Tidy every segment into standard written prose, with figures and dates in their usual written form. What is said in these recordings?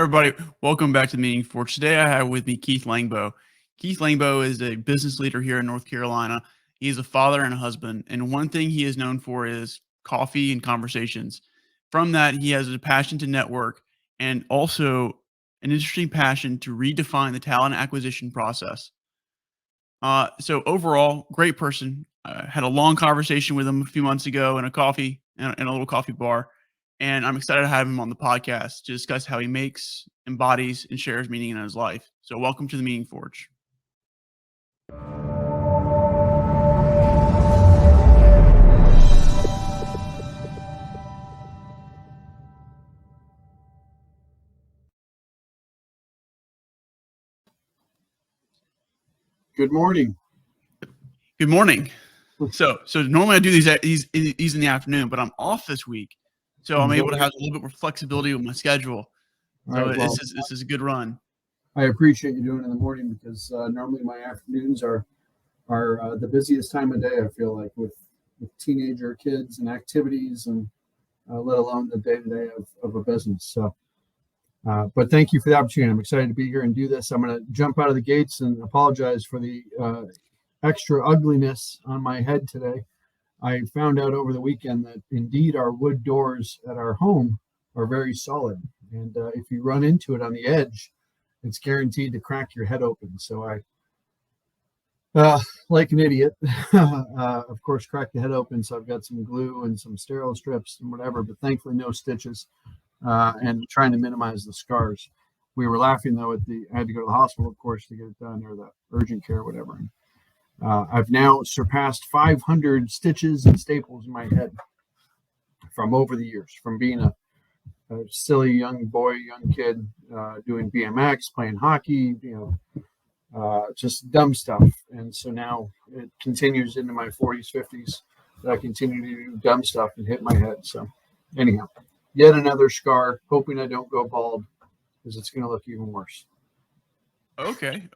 everybody. Welcome back to the meeting. For today, I have with me Keith Langbo. Keith Langbo is a business leader here in North Carolina. He is a father and a husband, and one thing he is known for is coffee and conversations. From that, he has a passion to network and also an interesting passion to redefine the talent acquisition process. So overall, great person. Had a long conversation with him a few months ago in a little coffee bar, and I'm excited to have him on the podcast to discuss how he makes, embodies, and shares meaning in his life. So welcome to the Meaning Forge. Good morning. Good morning. So normally I do these in the afternoon, but I'm off this week, so I'm able to have a little bit more flexibility with my schedule. So Right, well, this is a good run. I appreciate you doing it in the morning because normally my afternoons are the busiest time of day. I feel like with teenager kids and activities, and let alone the day to day of a business. So, but thank you for the opportunity. I'm excited to be here and do this. I'm going to jump out of the gates and apologize for the extra ugliness on my head today. I found out over the weekend that indeed our wood doors at our home are very solid. And if you run into it on the edge, it's guaranteed to crack your head open. So I, like an idiot, of course, cracked the head open. So I've got some glue and some sterile strips and whatever, but thankfully no stitches, and trying to minimize the scars. We were laughing though I had to go to the hospital, of course, to get it done, or the urgent care or whatever. I've now surpassed 500 stitches and staples in my head from over the years, from being a silly young kid, doing BMX, playing hockey, just dumb stuff. And so now it continues into my 40s, 50s that I continue to do dumb stuff and hit my head. So anyhow, yet another scar, hoping I don't go bald because it's going to look even worse. Okay.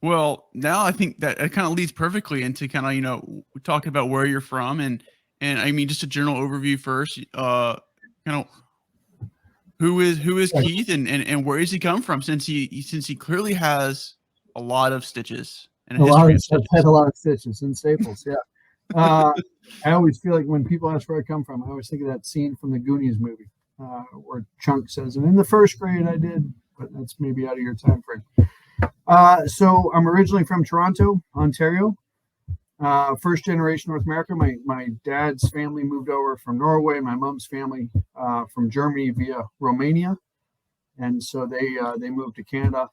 Well, now I think that it kind of leads perfectly into kind of, talking about where you're from and I mean, just a general overview first, who is Keith and where does he come from, since he clearly has a lot of stitches and a history of stitches. I've had a lot of stitches and staples. Yeah. I always feel like when people ask where I come from, I always think of that scene from the Goonies movie, where Chunk says, and in the first grade I did, but that's maybe out of your time frame. So I'm originally from Toronto, Ontario. First generation North America. My dad's family moved over from Norway. My mom's family from Germany via Romania, and so they moved to Canada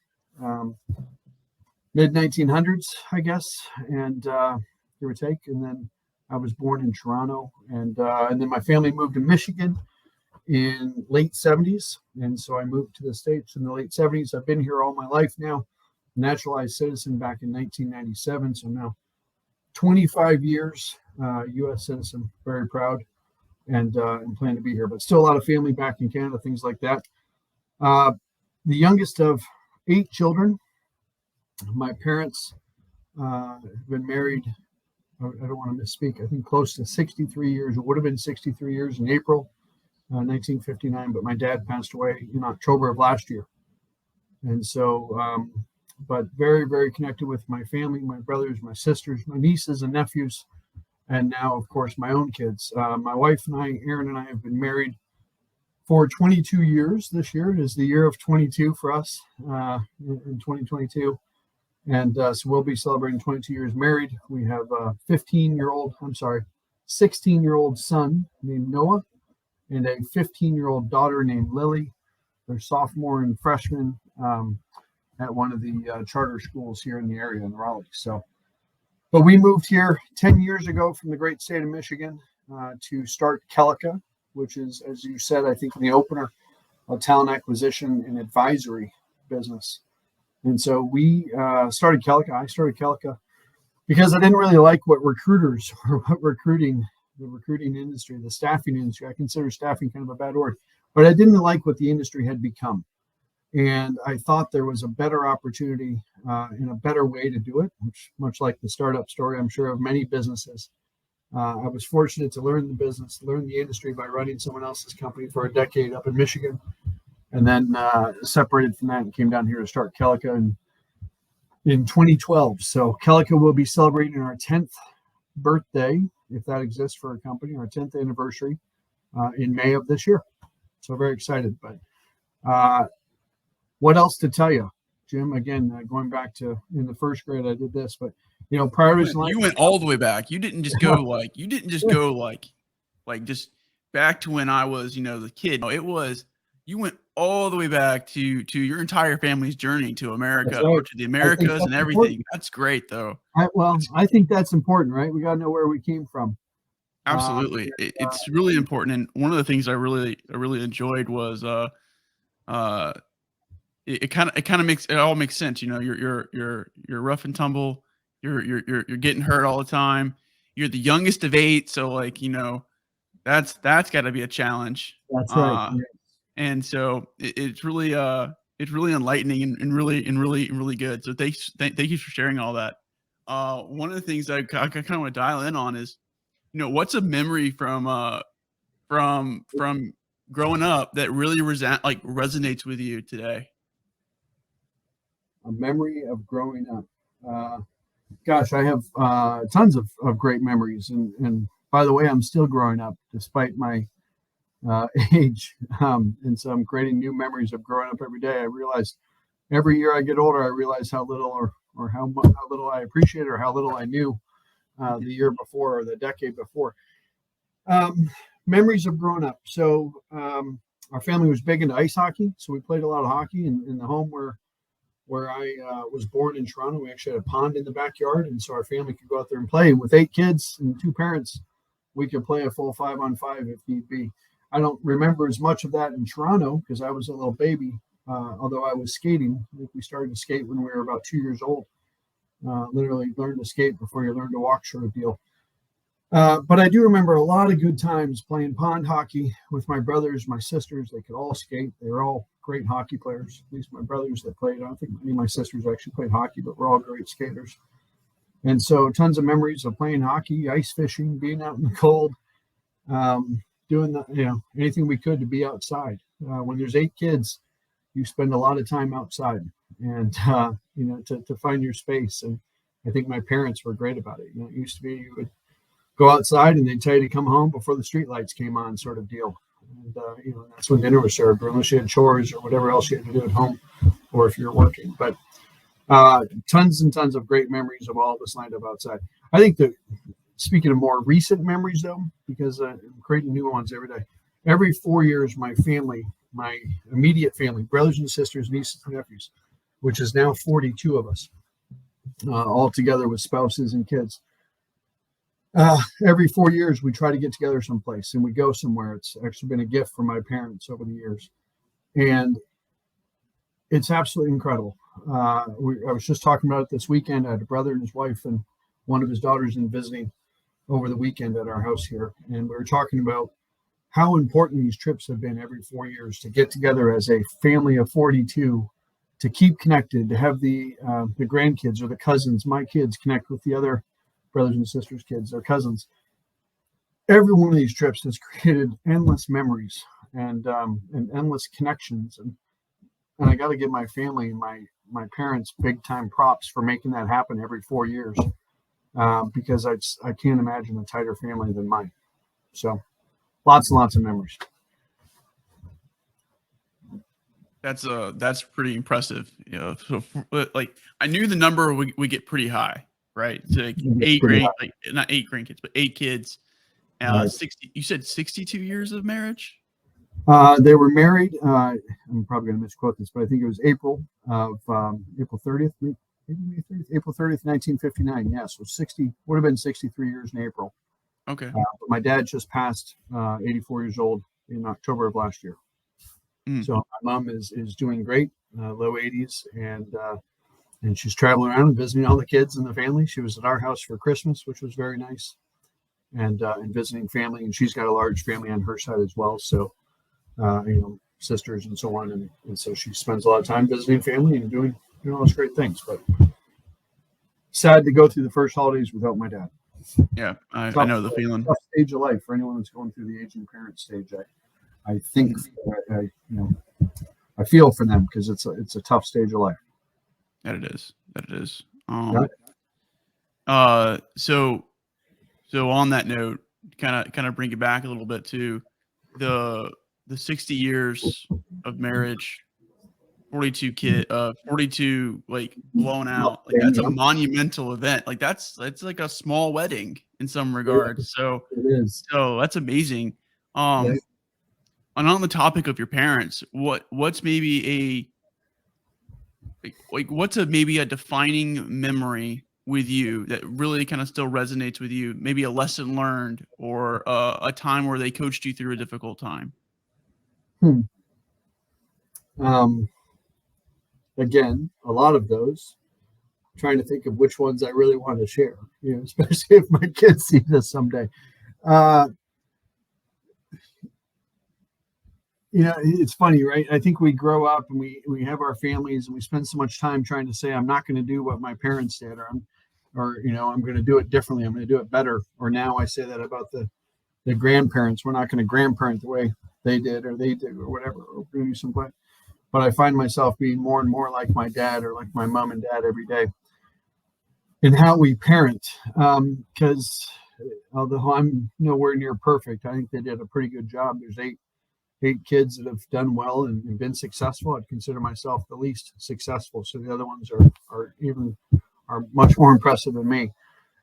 mid 1900s, I guess, and give or take. And then I was born in Toronto, and then my family moved to Michigan in late 70s, and so I moved to the States in the late 70s. I've been here all my life now. Naturalized citizen back in 1997, so now 25 years U.S. citizen, very proud, and plan to be here, but still a lot of family back in Canada, things like that. The youngest of 8 children. My parents have been married, I don't want to misspeak, I think close to 63 years. It would have been 63 years in April 1959, but my dad passed away in October of last year. And so, but very, very connected with my family, my brothers, my sisters, my nieces and nephews, and now, of course, my own kids. My wife and I, Erin and I, have been married for 22 years. This year is the year of 22 for us, in 2022. And so we'll be celebrating 22 years married. We have a 16-year-old son named Noah and a 15-year-old daughter named Lily. They're sophomore and freshman at one of the charter schools here in the area in Raleigh. So, but we moved here 10 years ago from the great state of Michigan to start Calica, which is, as you said, I think in the opener, a talent acquisition and advisory business. And so we started Calica. I started Calica because I didn't really like what recruiters or what the recruiting industry, the staffing industry. I consider staffing kind of a bad word, but I didn't like what the industry had become. And I thought there was a better opportunity and a better way to do it, which, much like the startup story, I'm sure, of many businesses. I was fortunate to learn the industry by running someone else's company for a decade up in Michigan. and then separated from that and came down here to start Calica in 2012. So Calica will be celebrating our 10th birthday, if that exists for a company, our 10th anniversary in May of this year. So very excited. But what else to tell you, Jim? Again, going back to in the first grade, I did this, but priorities. You went all the way back. You didn't just go like just back to when I was, the kid. No, it was you went all the way back to your entire family's journey to America or to the Americas and everything. Important. That's great, though. I think that's important, right? We got to know where we came from. Absolutely, it's really important. And one of the things I really enjoyed was it all makes sense. You're rough and tumble. You're getting hurt all the time. You're the youngest of 8, so that's got to be a challenge. That's right. And so it's really enlightening and really good. So thank you for sharing all that. One of the things I kind of want to dial in on is, what's a memory from growing up that really resonates with you today? A memory of growing up. Gosh, I have tons of great memories. And by the way, I'm still growing up despite my age. And so I'm creating new memories of growing up every day. I realize every year I get older, I realize how little or how little I appreciate or how little I knew the year before or the decade before. Memories of growing up. So our family was big into ice hockey. So we played a lot of hockey in the home where I was born in Toronto. We actually had a pond in the backyard. And so our family could go out there and play. And with 8 kids and 2 parents, we could play a full 5-on-5 if need be. I don't remember as much of that in Toronto because I was a little baby, although I was skating. I think we started to skate when we were about 2 years old. Literally learned to skate before you learn to walk, sort of deal. But I do remember a lot of good times playing pond hockey with my brothers, my sisters. They could all skate. They were all great hockey players. At least my brothers that played. I don't think any of my sisters actually played hockey, but we're all great skaters. And so tons of memories of playing hockey, ice fishing, being out in the cold, doing anything we could to be outside. When there's 8 kids, you spend a lot of time outside and to find your space. And I think my parents were great about it. It used to be you would go outside and they'd tell you to come home before the street lights came on, sort of deal. And that's when dinner was served, or unless you had chores or whatever else you had to do at home, or if you're working. But tons and tons of great memories of all of us lined up outside. I think that speaking of more recent memories, though, because I'm creating new ones every day. Every 4 years, my family, my immediate family, brothers and sisters, nieces and nephews, which is now 42 of us, all together with spouses and kids. Every 4 years, we try to get together someplace and we go somewhere. It's actually been a gift from my parents over the years. And it's absolutely incredible. I was just talking about it this weekend. I had a brother and his wife and one of his daughters in visiting over the weekend at our house here. And we were talking about how important these trips have been every 4 years to get together as a family of 42, to keep connected, to have the grandkids or the cousins, my kids, connect with the other brothers and sisters' kids, their cousins. Every one of these trips has created endless memories and endless connections. And I got to give my family, my parents, big time props for making that happen every 4 years, because I can't imagine a tighter family than mine. So lots and lots of memories. That's pretty impressive. So like I knew the number we get pretty high, right? So like not 8 grandkids, but 8 kids. 60. You said 62 years of marriage. They were married. I'm probably going to misquote this, but I think it was April 30th, maybe May 30th, April 30th, 1959. Yeah, so 60 would have been 63 years in April. Okay. But my dad just passed 84 years old in October of last year. So my mom is doing great, low 80s, and she's traveling around and visiting all the kids and the family. She was at our house for Christmas, which was very nice, and visiting family. And she's got a large family on her side as well. So, sisters and so on. And so she spends a lot of time visiting family and doing all those great things. But sad to go through the first holidays without my dad. Yeah, I know the feeling. Tough stage of life for anyone that's going through the aging parent stage. I think I feel for them because it's a tough stage of life. That it is. That it is. Yeah. So on that note, kind of bring it back a little bit to the 60 years of marriage, 42 like blown out. Like that's a monumental event. Like that's like a small wedding in some regards. So It is. that's amazing. Yeah. And on the topic of your parents, what's maybe what's maybe a defining memory with you that really kind of still resonates with you? Maybe a lesson learned or a time where they coached you through a difficult time. Again, a lot of those. Trying to think of which ones I really want to share, especially if my kids see this someday. It's funny, right? I think we grow up and we have our families and we spend so much time trying to say, I'm not going to do what my parents did, or I'm going to do it differently. I'm going to do it better. Or now I say that about the grandparents. We're not going to grandparent the way they did or whatever. Or do something. But I find myself being more and more like my dad or like my mom and dad every day in how we parent. Because although I'm nowhere near perfect, I think they did a pretty good job. There's eight kids that have done well and been successful. I'd consider myself the least successful. So the other ones are much more impressive than me.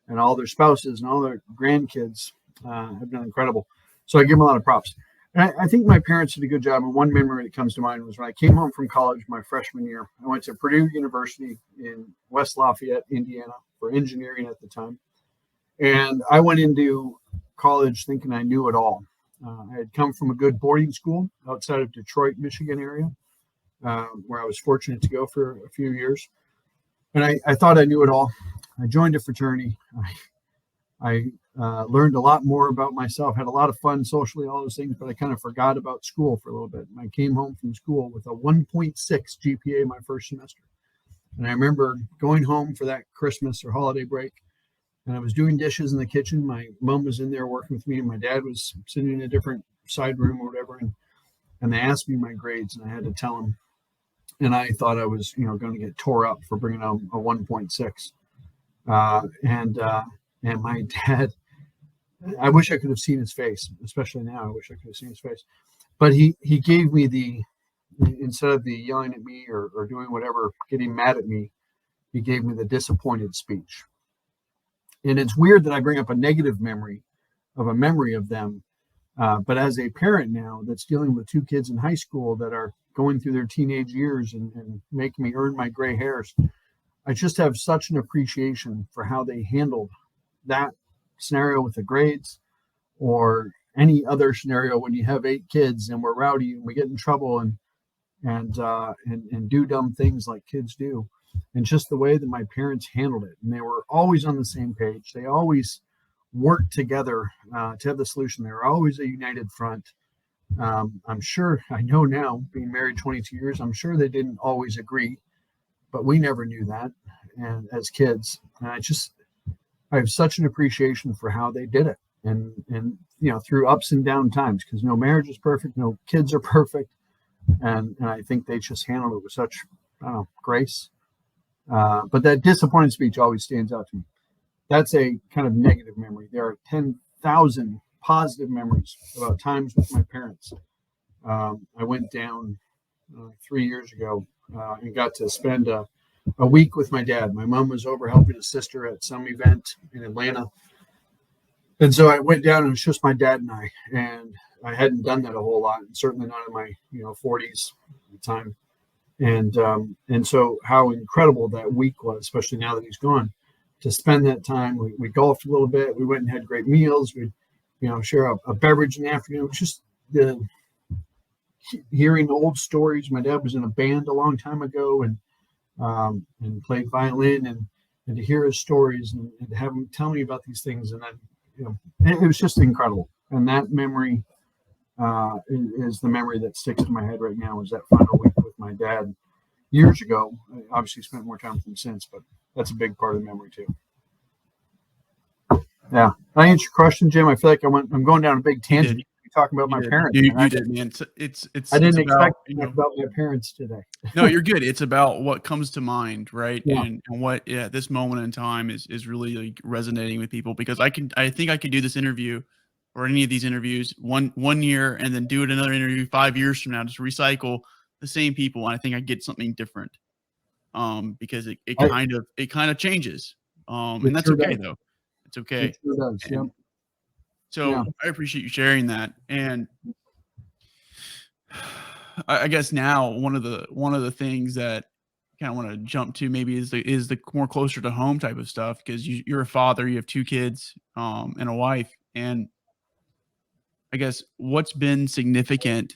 And all their spouses and all their grandkids have been incredible. So I give them a lot of props. And I think my parents did a good job. And one memory that comes to mind was when I came home from college my freshman year. I went to Purdue University in West Lafayette, Indiana, for engineering at the time. And I went into college thinking I knew it all. I had come from a good boarding school outside of Detroit, Michigan area, where I was fortunate to go for a few years. And I thought I knew it all. I joined a fraternity. I learned a lot more about myself, had a lot of fun socially, all those things, but I kind of forgot about school for a little bit. And I came home from school with a 1.6 GPA my first semester. And I remember going home for that Christmas or holiday break, and I was doing dishes in the kitchen. My mom was in there working with me, and my dad was sitting in a different side room or whatever. And they asked me my grades, and I had to tell them. And I thought I was, going to get tore up for bringing home a 1.6. And my dad, I wish I could have seen his face, especially now. I wish I could have seen his face. But he gave me instead of the yelling at me or doing whatever, getting mad at me, he gave me the disappointed speech. And it's weird that I bring up a negative memory of them. But as a parent now that's dealing with two kids in high school that are going through their teenage years and making me earn my gray hairs, I just have such an appreciation for how they handled that scenario with the grades or any other scenario when you have 8 kids and we're rowdy and we get in trouble and do dumb things like kids do. And just the way that my parents handled it. And they were always on the same page. They always worked together to have the solution. They were always a united front. I'm sure, I know now, being married 22 years, I'm sure they didn't always agree, but we never knew that. And as kids, and I have such an appreciation for how they did it. And through ups and down times, because no marriage is perfect, no kids are perfect. And I think they just handled it with such, grace. But that disappointing speech always stands out to me. That's a kind of negative memory. There are 10,000 positive memories about times with my parents. I went down 3 years ago and got to spend a week with my dad. My mom was over helping a sister at some event in Atlanta. And so I went down and it was just my dad and I hadn't done that a whole lot, and certainly not in my 40s at the time. And so how incredible that week was, especially now that he's gone, to spend that time. We golfed a little bit. We went and had great meals. We'd, share a beverage in the afternoon. It was just hearing old stories. My dad was in a band a long time ago and played violin and to hear his stories and to have him tell me about these things. And then, it was just incredible. And that memory is the memory that sticks to my head right now, is that final week with my dad years ago. I obviously spent more time with him since, but that's a big part of the memory too. Yeah. Did I answer your question, Jim? I feel like I'm going down a big tangent. talking about my parents. You did, man. I didn't about, expect to talk about my parents today. no, you're good. It's about what comes to mind, right? Yeah. And what at this moment in time is really like resonating with people, because I think I could do this interview or any of these interviews one year and then do it another interview 5 years from now, just recycle the same people, and I think I get something different. Because it I- kind of changes. It And that's sure okay does. though. It's okay. It sure does. Yep. And so Yeah. I appreciate you sharing that. And I guess now one of the things that I kind of want to jump to maybe is the more closer to home type of stuff, because you're a father, you have two kids, and a wife, and I guess what's been significant,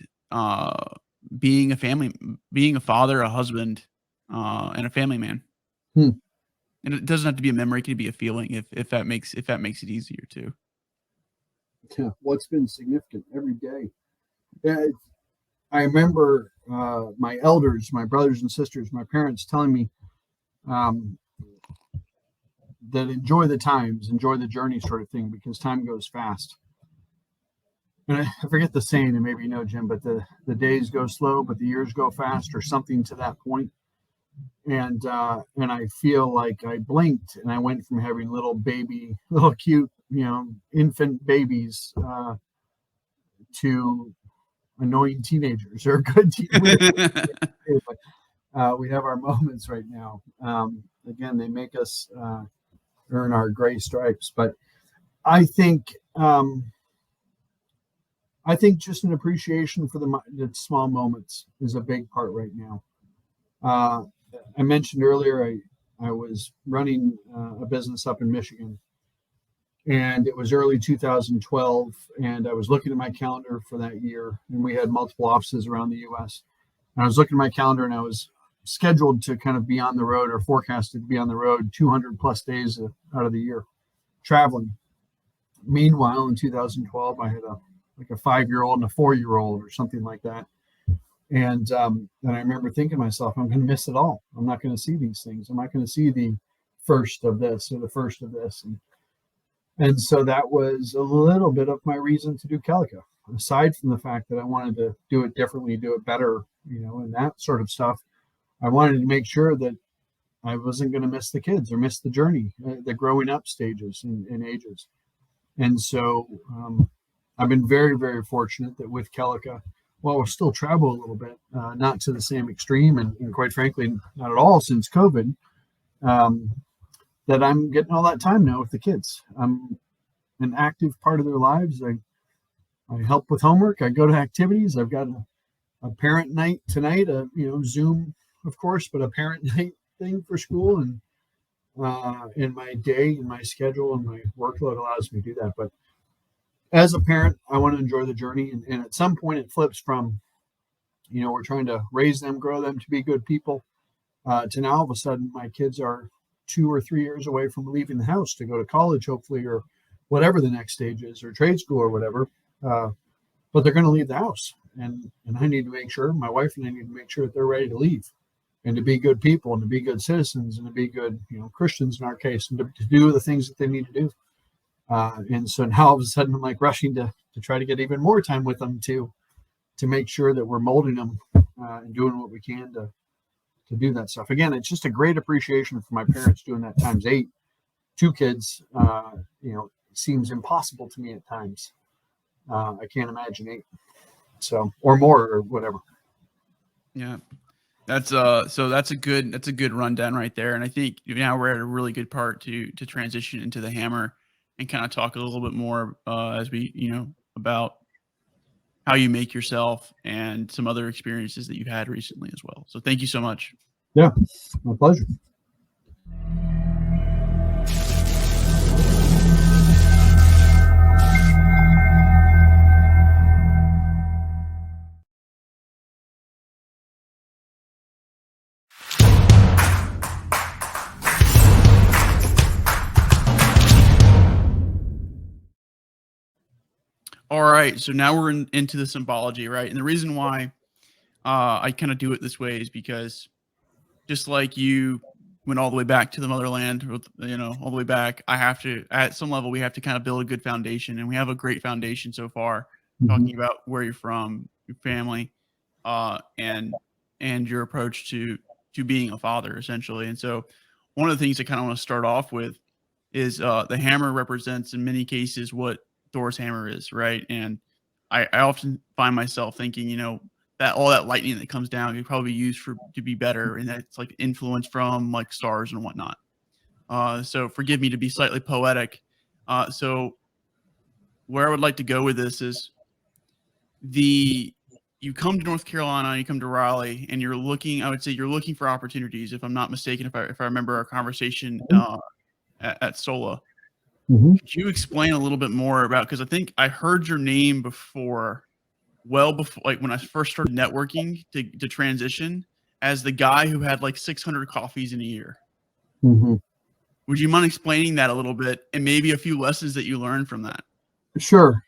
being a family, being a father, a husband, and a family man. Hmm. And it doesn't have to be a memory; it can be a feeling, if that makes it easier too. Yeah. What's been significant every day? Yeah, I remember my elders, my brothers and sisters, my parents telling me um, that enjoy the times, enjoy the journey, sort of thing, because time goes fast. And I forget the saying, and maybe you know, Jim, but the days go slow, but the years go fast, or something to that point. And I feel like I blinked, and I went from having little cute, infant babies to annoying teenagers or good we have our moments right now. Again, they make us earn our gray stripes, but I think just an appreciation for the small moments is a big part right now. Uh, I mentioned earlier I was running a business up in Michigan, and it was early 2012, and I was looking at my calendar for that year, and we had multiple offices around the U.S. And I was looking at my calendar, and I was scheduled to kind of be on the road, or forecasted to be on the road 200 plus days out of the year traveling. Meanwhile, in 2012, I had a 5-year-old and a 4-year-old or something like that. And I remember thinking to myself, I'm going to miss it all. I'm not going to see these things. I'm not going to see the first of this or the first of this. And so that was a little bit of my reason to do Calico, aside from the fact that I wanted to do it differently, do it better, and that sort of stuff. I wanted to make sure that I wasn't going to miss the kids or miss the journey, the growing up stages and ages. And so I've been very, very fortunate that with Calico, while we'll still travel a little bit, not to the same extreme, and quite frankly, not at all since COVID, that I'm getting all that time now with the kids. I'm an active part of their lives. I help with homework. I go to activities. I've got a parent night tonight, Zoom, of course, but a parent night thing for school. And in my day and my schedule and my workload allows me to do that. But as a parent, I want to enjoy the journey. And at some point it flips from, we're trying to raise them, grow them to be good people, to now all of a sudden my kids are 2 or 3 years away from leaving the house to go to college, hopefully, or whatever the next stage is, or trade school or whatever. But they're going to leave the house. And I need to make sure, my wife and I need to make sure that they're ready to leave and to be good people and to be good citizens and to be good, Christians in our case, and to do the things that they need to do. And so now all of a sudden I'm like rushing to try to get even more time with them to make sure that we're molding them and doing what we can to do that stuff. Again, it's just a great appreciation for my parents doing that times 8. 2 kids, seems impossible to me at times. I can't imagine 8, so, or more, or whatever. Yeah. That's that's a good rundown right there. And I think now we're at a really good part to transition into the hammer and kind of talk a little bit more as we, about how you make yourself and some other experiences that you've had recently as well. So thank you so much. Yeah, my pleasure. All right. So now we're into the symbology, right? And the reason why I kind of do it this way is because just like you went all the way back to the motherland, all the way back, I have to, at some level, we have to kind of build a good foundation, and we have a great foundation so far. Hmm. talking about where you're from, your family, and your approach to being a father, essentially. And so, one of the things I kind of want to start off with is the hammer represents in many cases what Thor's hammer is, right? And I often find myself thinking, that all that lightning that comes down could probably be used for to be better, and that's like influence from like stars and whatnot. So forgive me to be slightly poetic. So where I would like to go with this is the you come to North Carolina, you come to Raleigh, and you're looking. I would say you're looking for opportunities. If I'm not mistaken, if I remember our conversation at Sola, Hmm. could you explain a little bit more about? Because I think I heard your name before, well before, like when I first started networking to transition as the guy who had like 600 coffees in a year. Hmm. Would you mind explaining that a little bit and maybe a few lessons that you learned from that? Sure.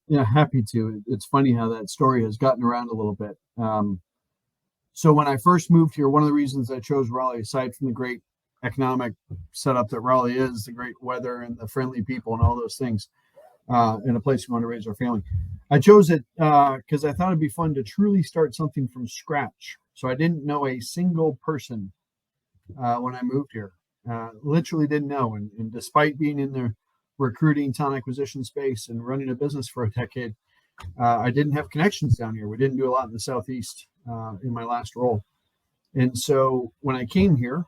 Yeah, happy to. It's funny how that story has gotten around a little bit. So when I first moved here, one of the reasons I chose Raleigh, aside from the great economic setup that Raleigh is, the great weather and the friendly people and all those things, and a place we want to raise our family, I chose it because I thought it'd be fun to truly start something from scratch. So I didn't know a single person when I moved here. Literally didn't know. And despite being in the recruiting, talent acquisition space and running a business for a decade, I didn't have connections down here. We didn't do a lot in the Southeast in my last role. And so when I came here,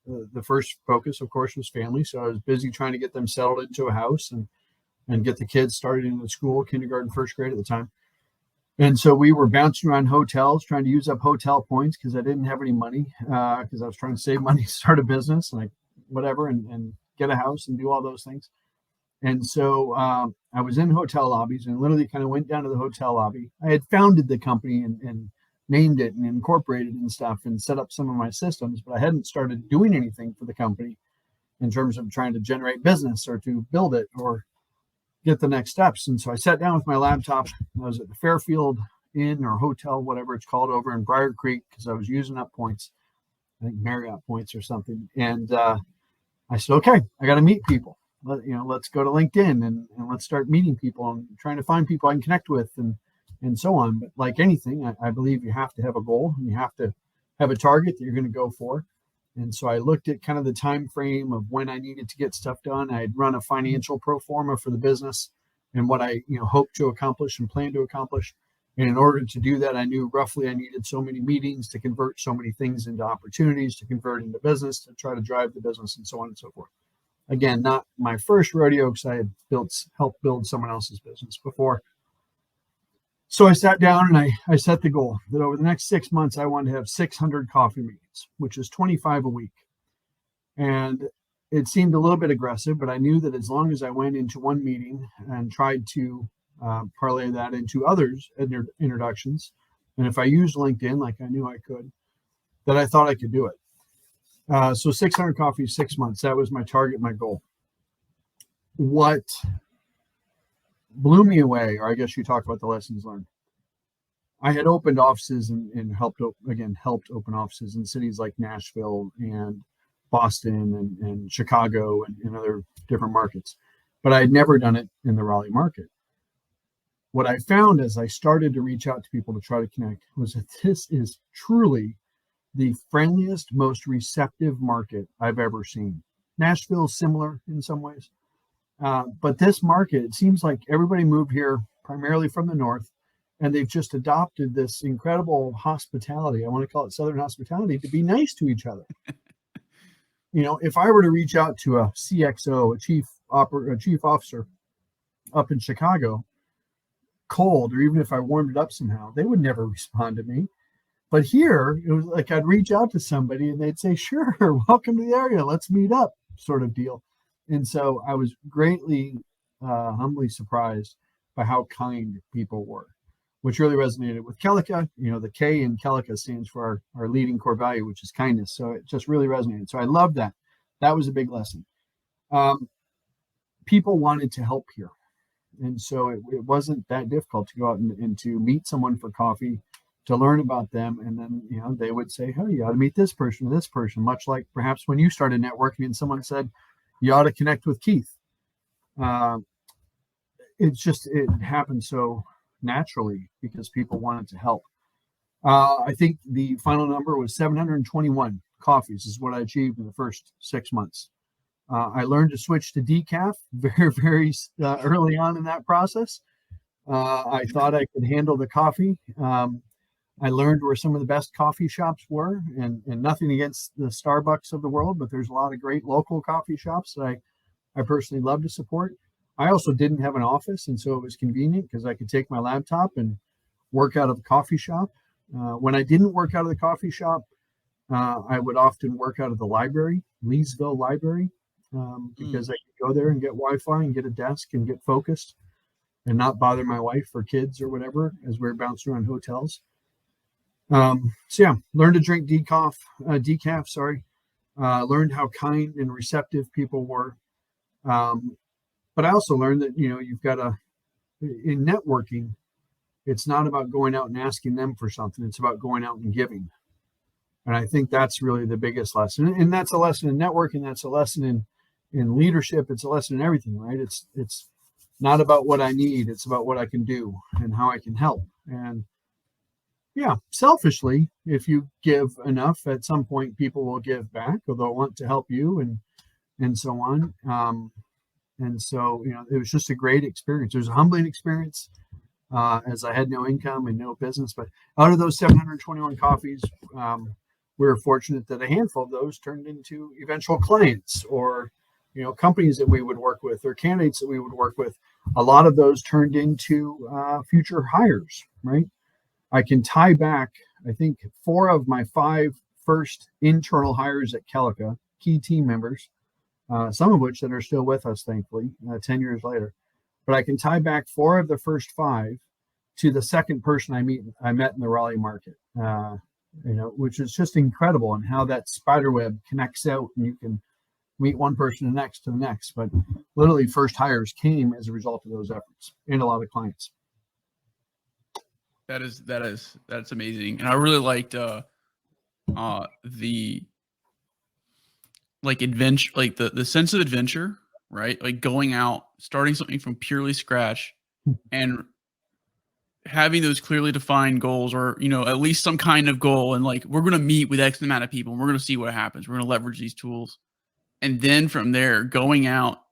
the first focus, of course, was family. So I was busy trying to get them settled into a house and get the kids started in the school, kindergarten, first grade at the time. And so we were bouncing around hotels, trying to use up hotel points because I didn't have any money because I was trying to save money to start a business, like whatever, and get a house and do all those things. And so I was in hotel lobbies and literally kind of went down to the hotel lobby. I had founded the company and named it and incorporated and stuff and set up some of my systems, but I hadn't started doing anything for the company in terms of trying to generate business or to build it or get the next steps. And so I sat down with my laptop. I was at the Fairfield Inn or hotel, whatever it's called, over in Briar Creek because I was using up points, I think Marriott points or something. And I said, okay, I got to meet people. Let's go to LinkedIn and let's start meeting people and trying to find people I can connect with and so on. But like anything, I believe you have to have a goal and you have to have a target that you're going to go for. And so I looked at kind of the time frame of when I needed to get stuff done. I had run a financial pro forma for the business and what I hoped to accomplish and plan to accomplish. And in order to do that, I knew roughly I needed so many meetings to convert so many things into opportunities, to convert into business, to try to drive the business and so on and so forth. Again, not my first rodeo because I had helped build someone else's business before. So I sat down and I set the goal that over the next 6 months, I wanted to have 600 coffee meetings, which is 25 a week. And it seemed a little bit aggressive, but I knew that as long as I went into one meeting and tried to parlay that into others introductions, and if I used LinkedIn like I knew I could, that I thought I could do it. So 600 coffees, 6 months. That was my target, my goal. What blew me away, or I guess you talk about the lessons learned. I had opened offices and helped open offices in cities like Nashville and Boston and Chicago and other different markets, but I had never done it in the Raleigh market. What I found as I started to reach out to people to try to connect was that this is truly the friendliest, most receptive market I've ever seen. Nashville is similar in some ways, but this market, it seems like everybody moved here primarily from the north, and they've just adopted this incredible hospitality. I want to call it Southern hospitality to be nice to each other. If I were to reach out to a CXO, a chief officer up in Chicago, cold, or even if I warmed it up somehow, they would never respond to me. But here, it was like I'd reach out to somebody and they'd say, sure, welcome to the area, let's meet up, sort of deal. And so I was greatly, humbly surprised by how kind people were, which really resonated with Celica. The K in Celica stands for our leading core value, which is kindness. So it just really resonated. So I love that. That was a big lesson. People wanted to help here. And so it wasn't that difficult to go out and to meet someone for coffee, to learn about them. And then, they would say, hey, you ought to meet this person or this person, much like perhaps when you started networking and someone said, you ought to connect with Keith. it happened so naturally because people wanted to help. I think the final number was 721 coffees is what I achieved in the first 6 months. I learned to switch to decaf very early on in that process. I thought I could handle the coffee. I learned where some of the best coffee shops were, and nothing against the Starbucks of the world, but there's a lot of great local coffee shops that I personally love to support. I also didn't have an office, and so it was convenient because I could take my laptop and work out of the coffee shop. When I didn't work out of the coffee shop, I would often work out of the library, Leesville Library, because I could go there and get Wi-Fi and get a desk and get focused and not bother my wife or kids or whatever as we were bouncing around hotels. So yeah, learned to drink decaf, sorry. Learned how kind and receptive people were. But I also learned that, you've got to, in networking, it's not about going out and asking them for something. It's about going out and giving. And I think that's really the biggest lesson. And that's a lesson in networking. That's a lesson in leadership. It's a lesson in everything, right? It's not about what I need. It's about what I can do and how I can help. And yeah, selfishly, if you give enough, at some point people will give back, or they'll want to help you and so on. And so, it was just a great experience. It was a humbling experience, as I had no income and no business. But out of those 721 coffees, we were fortunate that a handful of those turned into eventual clients, or companies that we would work with, or candidates that we would work with. A lot of those turned into future hires, right? I can tie back, I think, 4 of my 5 first internal hires at Calica, key team members, some of which that are still with us, thankfully, 10 years later. But I can tie back 4 of the first 5 to the second person I met in the Raleigh market, which is just incredible, and how that spider web connects out, and you can meet one person to the next. But literally, first hires came as a result of those efforts, and a lot of clients. That's amazing. And I really liked the adventure, like the sense of adventure, right? Like going out, starting something from purely scratch, and having those clearly defined goals, or at least some kind of goal, and like, we're going to meet with X amount of people and we're going to see what happens. We're going to leverage these tools, and then from there going out.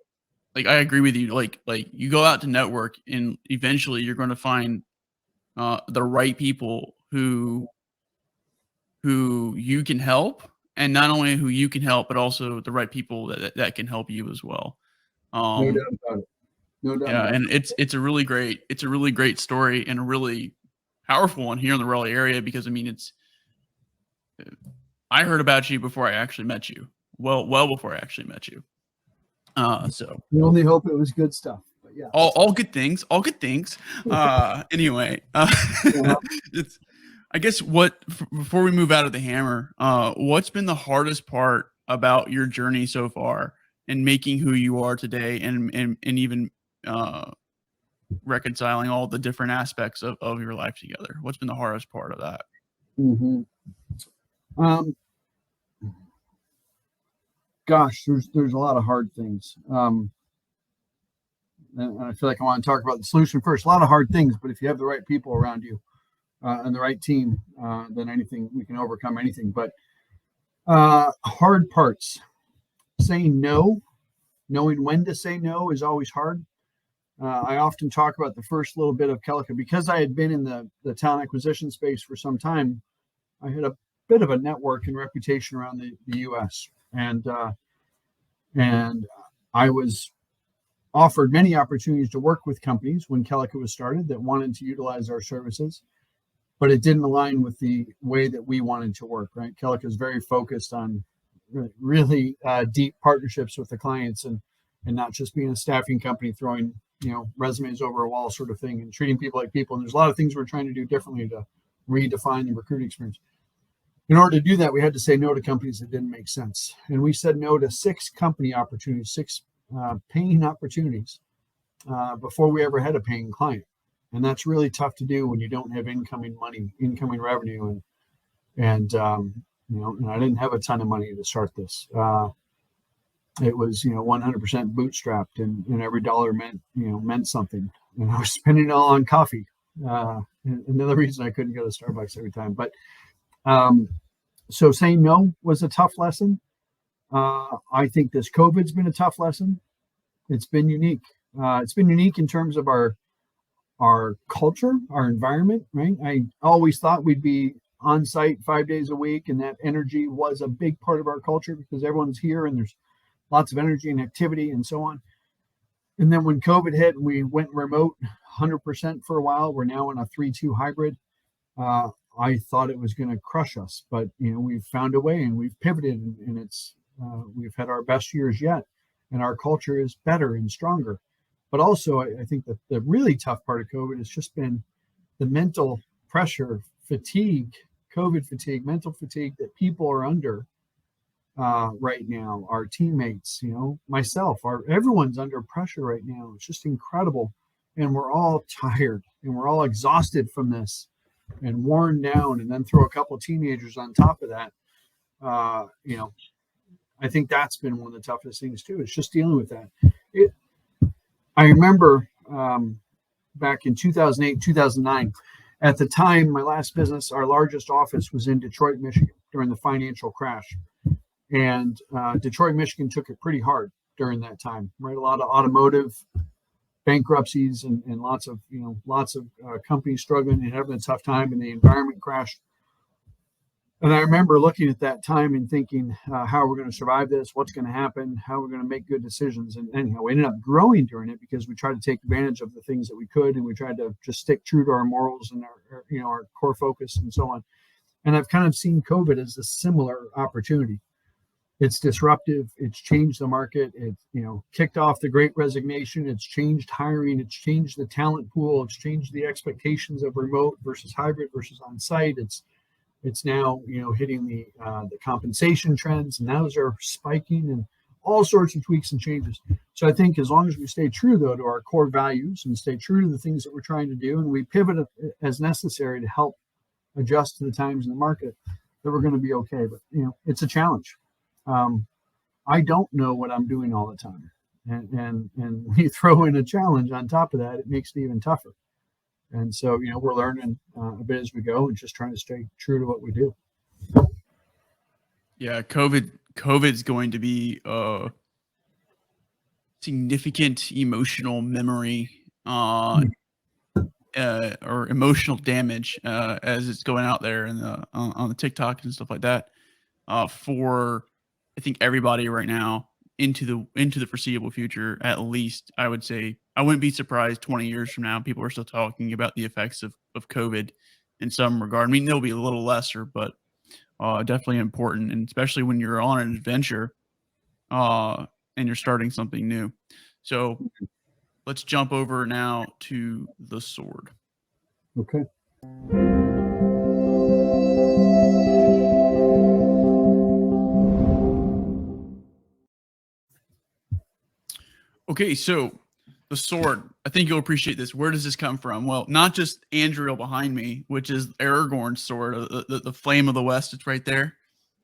Like, I agree with you. Like you go out to network, and eventually you're going to find the right people who you can help, and not only who you can help, but also the right people that can help you as well. No doubt about it. No doubt. Yeah, and it's a really great story, and a really powerful one here in the Raleigh area, because I heard about you before I actually met you. Well before I actually met you. So we only hope it was good stuff. But yeah, all good things. Anyway, I guess before we move out of the hammer, what's been the hardest part about your journey so far in making who you are today, and even reconciling all the different aspects of your life together? What's been the hardest part of that? Mm-hmm. Gosh, there's a lot of hard things. And I feel like I want to talk about the solution first. A lot of hard things, but if you have the right people around you, and the right team, then we can overcome anything. But hard parts, saying no, knowing when to say no is always hard. I often talk about the first little bit of Calica, because I had been in the talent acquisition space for some time. I had a bit of a network and reputation around the U.S. And I was offered many opportunities to work with companies when Calica was started that wanted to utilize our services, but it didn't align with the way that we wanted to work, right? Calica is very focused on really deep partnerships with the clients, and not just being a staffing company throwing resumes over a wall sort of thing, and treating people like people. And there's a lot of things we're trying to do differently to redefine the recruiting experience. In order to do that, we had to say no to companies that didn't make sense. And we said no to 6 company opportunities, 6 paying opportunities, before we ever had a paying client. And that's really tough to do when you don't have incoming revenue. And I didn't have a ton of money to start this. it was 100% bootstrapped, and every dollar meant something. And I was spending it all on coffee. And another reason I couldn't go to Starbucks every time. But so saying no was a tough lesson. I think this COVID's been a tough lesson. It's been unique. It's been unique in terms of our culture, our environment, right? I always thought we'd be on site 5 days a week, and that energy was a big part of our culture because everyone's here and there's lots of energy and activity and so on. And then when COVID hit and we went remote 100% for a while, we're now in a 3-2 hybrid. I thought it was going to crush us, but we've found a way and we've pivoted, and it's we've had our best years yet, and our culture is better and stronger. But also, I think that the really tough part of COVID has just been the mental pressure, fatigue, COVID fatigue, mental fatigue that people are under right now. Our teammates, myself, everyone's under pressure right now. It's just incredible, and we're all tired and we're all exhausted from this and worn down. And then throw a couple of teenagers on top of that. I think that's been one of the toughest things too. It's just dealing with that. I remember back in 2008, 2009, at the time, my last business, our largest office was in Detroit, Michigan during the financial crash. And Detroit, Michigan took it pretty hard during that time, right? A lot of automotive bankruptcies and lots of companies struggling and having a tough time, and the environment crashed. And I remember looking at that time and thinking, how are we going to survive this? What's going to happen? How are we going to make good decisions? And anyhow, we ended up growing during it because we tried to take advantage of the things that we could, and we tried to just stick true to our morals and our core focus and so on. And I've kind of seen COVID as a similar opportunity. It's disruptive. It's changed the market. It kicked off the Great Resignation. It's changed hiring. It's changed the talent pool. It's changed the expectations of remote versus hybrid versus on-site. It's now hitting the compensation trends, and those are spiking, and all sorts of tweaks and changes. So I think as long as we stay true though to our core values and stay true to the things that we're trying to do, and we pivot as necessary to help adjust to the times in the market, that we're going to be okay. But it's a challenge. I don't know what I'm doing all the time, and when you throw in a challenge on top of that, it makes it even tougher. And so, we're learning a bit as we go and just trying to stay true to what we do. Yeah, COVID's going to be a significant emotional memory or emotional damage as it's going out there and on the TikTok and stuff like that for I think everybody right now into the foreseeable future. At least I would say I wouldn't be surprised 20 years from now people are still talking about the effects of COVID in some regard. I mean, they'll be a little lesser, but definitely important, and especially when you're on an adventure and you're starting something new. So let's jump over now to the sword. Okay. Okay, so the sword, I think you'll appreciate this. Where does this come from? Well, not just Andriel behind me, which is Aragorn's sword, the flame of the West. It's right there.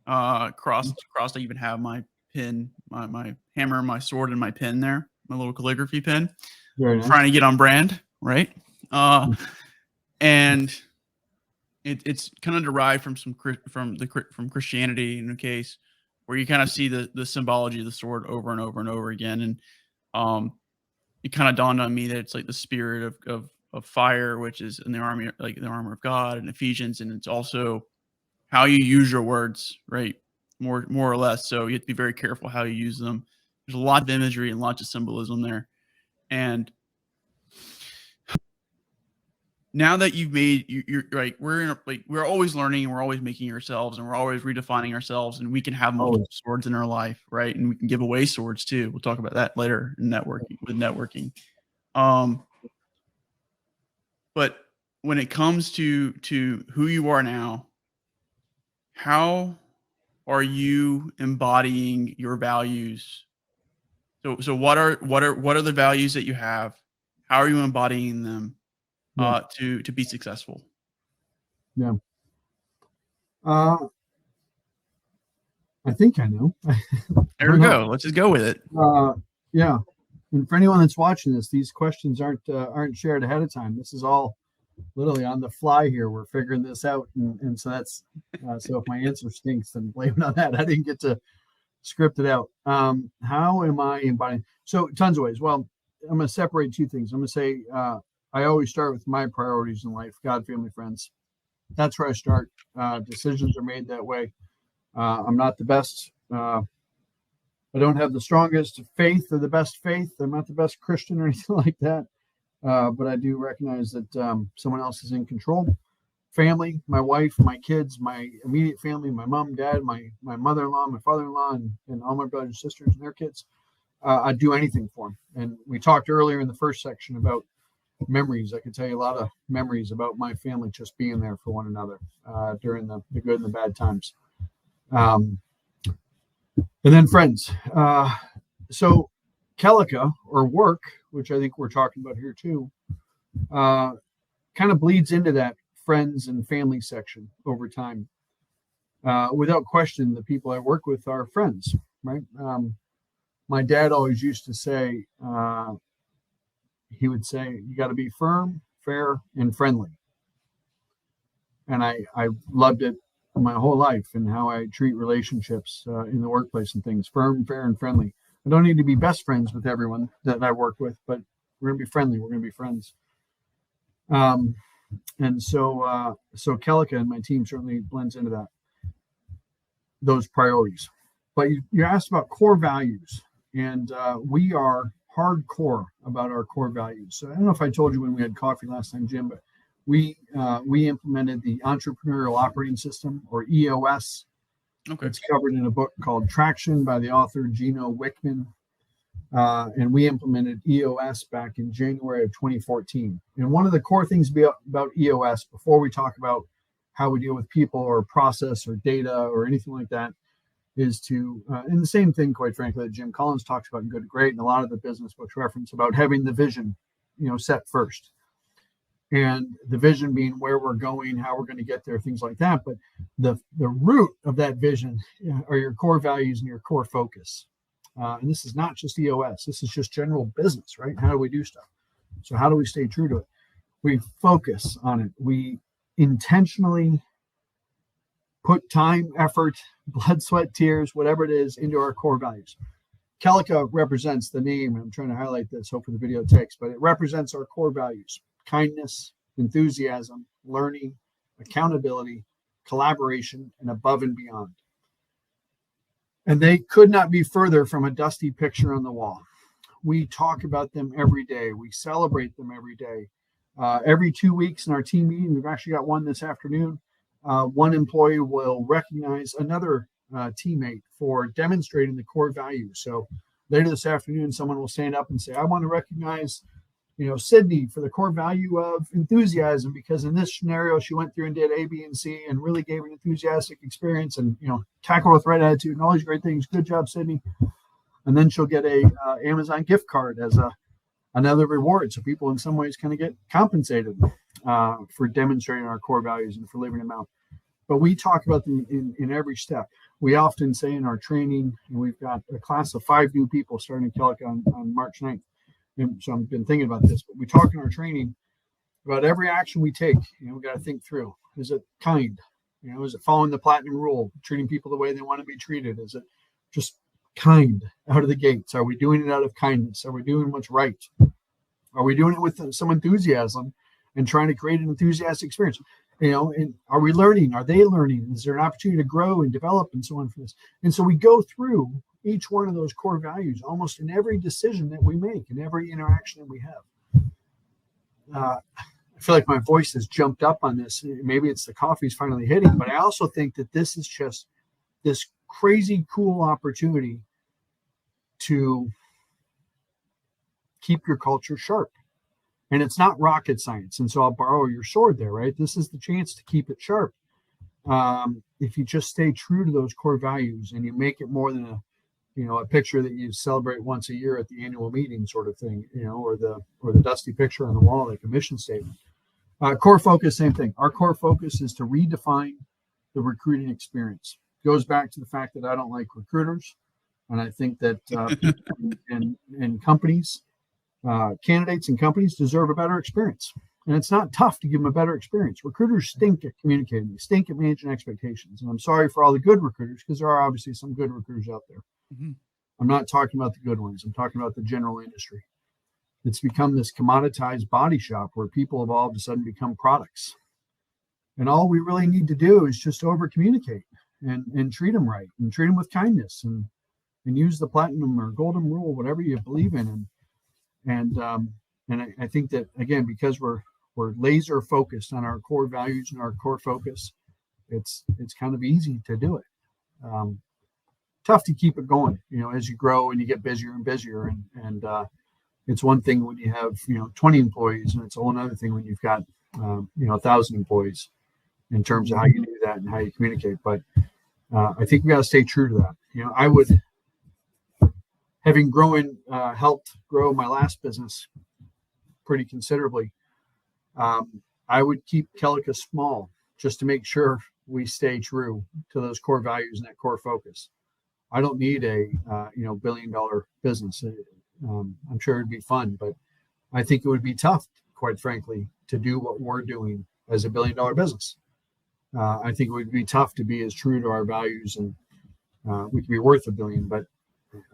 Crossed. I even have my pin, my hammer, my sword, and my pin there. My little calligraphy pin. Very nice. Trying to get on brand, right? And it's kind of derived from from Christianity in a case where you kind of see the symbology of the sword over and over and over again, and it kind of dawned on me that it's like the spirit of fire, which is in the army, like the armor of God in Ephesians, and it's also how you use your words, right? More or less. So you have to be very careful how you use them. There's a lot of imagery and lots of symbolism there. And now that you've made, you're like, we're always learning, and we're always making ourselves, and we're always redefining ourselves, and we can have multiple swords in our life, right? And we can give away swords too. We'll talk about that later in networking. But when it comes to who you are now, how are you embodying your values? So what are the values that you have? How are you embodying them to be successful? Yeah. I think I know. There we go. Let's just go with it. Yeah. And for anyone that's watching this, these questions aren't shared ahead of time. This is all literally on the fly here. We're figuring this out, and so that's so if my answer stinks, then blame it on that. I didn't get to script it out. How am I embodying? So tons of ways. Well, I'm going to separate two things. I'm going to say I always start with my priorities in life: God, family, friends. That's where I start. Decisions are made that way. I'm not the best. I don't have the strongest faith or the best faith. I'm not the best Christian or anything like that. But I do recognize that someone else is in control. Family, my wife, my kids, my immediate family, my mom, dad, my mother-in-law, my father-in-law, and all my brothers and sisters and their kids. I'd do anything for them. And we talked earlier in the first section about memories. I can tell you a lot of memories about my family just being there for one another during the good and the bad times. And then friends. So Kelika, or work, which I think we're talking about here too, kind of bleeds into that friends and family section over time. Without question, the people I work with are friends, right? My dad always used to say, he would say, you got to be firm, fair, and friendly. And I loved it my whole life and how I treat relationships in the workplace and things: firm, fair, and friendly. I don't need to be best friends with everyone that I work with, but we're going to be friendly. We're going to be friends. And so Kelika and my team certainly blends into those priorities. But you asked about core values, and we are hardcore about our core values. So I don't know if I told you when we had coffee last time, Jim, but we implemented the Entrepreneurial Operating System, or EOS. Okay. It's covered in a book called Traction by the author Gino Wickman. And we implemented EOS back in January of 2014. And one of the core things about EOS, before we talk about how we deal with people or process or data or anything like that, is to, and the same thing, quite frankly, that Jim Collins talks about in Good to Great, and a lot of the business books reference about having the vision, set first. And the vision being where we're going, how we're going to get there, things like that. But the root of that vision are your core values and your core focus. And this is not just EOS. This is just general business, right? How do we do stuff? So how do we stay true to it? We focus on it. We intentionally put time, effort, blood, sweat, tears, whatever it is, into our core values. Kelika represents the name. I'm trying to highlight this. Hopefully the video takes, but it represents our core values: kindness, enthusiasm, learning, accountability, collaboration, and above and beyond. And they could not be further from a dusty picture on the wall. We talk about them every day. We celebrate them every day. Every 2 weeks in our team meeting, we've actually got one this afternoon. One employee will recognize another teammate for demonstrating the core values. So later this afternoon, someone will stand up and say, I want to recognize Sydney for the core value of enthusiasm, because in this scenario, she went through and did A, B, and C and really gave an enthusiastic experience and, tackled with right attitude and all these great things. Good job, Sydney. And then she'll get a Amazon gift card as another reward. So people in some ways kind of get compensated for demonstrating our core values and for living them out. But we talk about them in every step. We often say in our training, and we've got a class of 5 new people starting Kelika on March 9th. And so I've been thinking about this, but we talk in our training about every action we take. We got to think through: is it kind? Is it following the platinum rule, treating people the way they want to be treated? Is it just kind out of the gates? Are we doing it out of kindness? Are we doing what's right? Are we doing it with some enthusiasm and trying to create an enthusiastic experience? And are we learning? Are they learning? Is there an opportunity to grow and develop and so on for this? And so we go through each one of those core values almost in every decision that we make, in every interaction that we have. I feel like my voice has jumped up on this. Maybe it's the coffee's finally hitting, but I also think that this is just this crazy cool opportunity to keep your culture sharp. And it's not rocket science. And so I'll borrow your sword there, right? This is the chance to keep it sharp. If you just stay true to those core values and you make it more than a picture that you celebrate once a year at the annual meeting sort of thing, or the dusty picture on the wall, like a mission statement. Core focus, same thing. Our core focus is to redefine the recruiting experience, goes back to the fact that I don't like recruiters. And I think that people in companies, candidates and companies deserve a better experience. And it's not tough to give them a better experience. Recruiters stink at communicating. They stink at managing expectations. And I'm sorry for all the good recruiters, because there are obviously some good recruiters out there. Mm-hmm. I'm not talking about the good ones. I'm talking about the general industry. It's become this commoditized body shop where people have all of a sudden become products. And all we really need to do is just over communicate and treat them right and treat them with kindness and use the platinum or golden rule, whatever you believe in. And I think that, again, because we're laser focused on our core values and our core focus, it's kind of easy to do it. Tough to keep it going, as you grow and you get busier and busier. And it's one thing when you have 20 employees, and it's a whole other thing when you've got 1,000 employees, in terms of how you do that and how you communicate. But I think we got to stay true to that. I would, having helped grow my last business pretty considerably, I would keep Calica small just to make sure we stay true to those core values and that core focus. I don't need a $1 billion business. I'm sure it'd be fun, but I think it would be tough, quite frankly, to do what we're doing as a $1 billion business. I think it would be tough to be as true to our values, and we could be worth $1 billion, but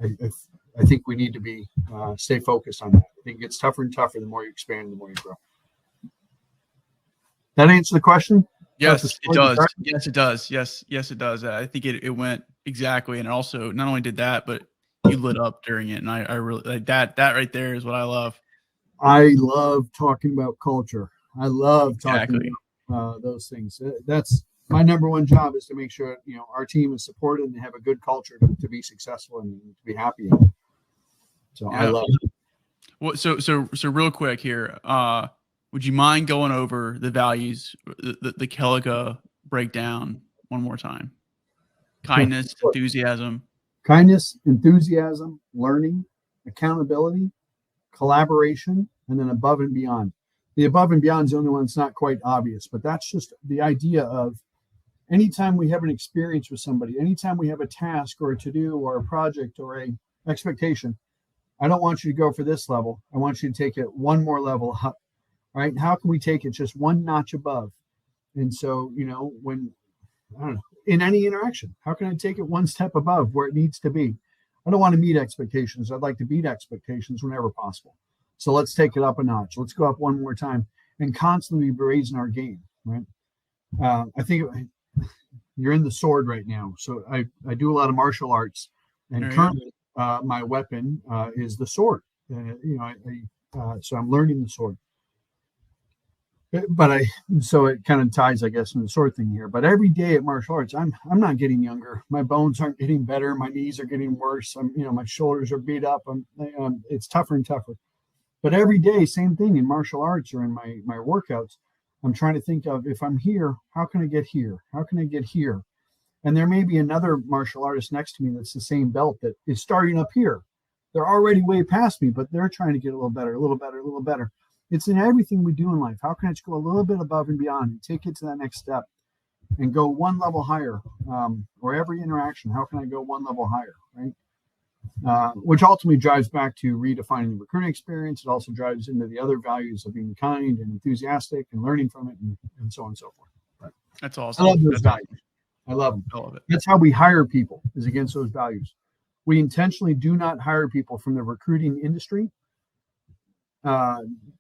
I think we need to be stay focused on that. I think it gets tougher and tougher the more you expand, the more you grow. That answer the question? Yes, it does. Yes, it does. Yes, it does. I think it went exactly, and also not only did that, but you lit up during it, and I really like that. That right there is what I love. I love talking about culture. I love talking about those things. That's my number one job, is to make sure our team is supported and they have a good culture to be successful and to be happy. So yeah. I love it. Well, so real quick here, would you mind going over the values, the Calica breakdown one more time? Kindness, enthusiasm, learning, accountability, collaboration, and then above and beyond. The above and beyond is the only one that's not quite obvious, but that's just the idea of anytime we have an experience with somebody, anytime we have a task or a to-do or a project or a expectation, I don't want you to go for this level. I want you to take it one more level up, right? How can we take it just one notch above? And so, when, I don't know, in any interaction, how can I take it one step above where it needs to be? I don't want to meet expectations. I'd like to beat expectations whenever possible. So let's take it up a notch. Let's go up one more time and constantly be raising our game, right? I think you're in the sword right now. So I do a lot of martial arts, and currently my weapon is the sword. So I'm learning the sword. But so it kind of ties, I guess, in the sword thing here. But every day at martial arts, I'm not getting younger. My bones aren't getting better. My knees are getting worse. My shoulders are beat up. It's tougher and tougher. But every day, same thing in martial arts or in my workouts. I'm trying to think of, if I'm here, how can I get here? How can I get here? And there may be another martial artist next to me that's the same belt that is starting up here. They're already way past me, but they're trying to get a little better, a little better, a little better. It's in everything we do in life. How can I just go a little bit above and beyond and take it to that next step and go one level higher? Or every interaction, how can I go one level higher, right? Which ultimately drives back to redefining the recruiting experience. It also drives into the other values of being kind and enthusiastic and learning from it, and so on and so forth. Right? That's awesome. I love those values. I love them. I love it. That's how we hire people, is against those values. We intentionally do not hire people from the recruiting industry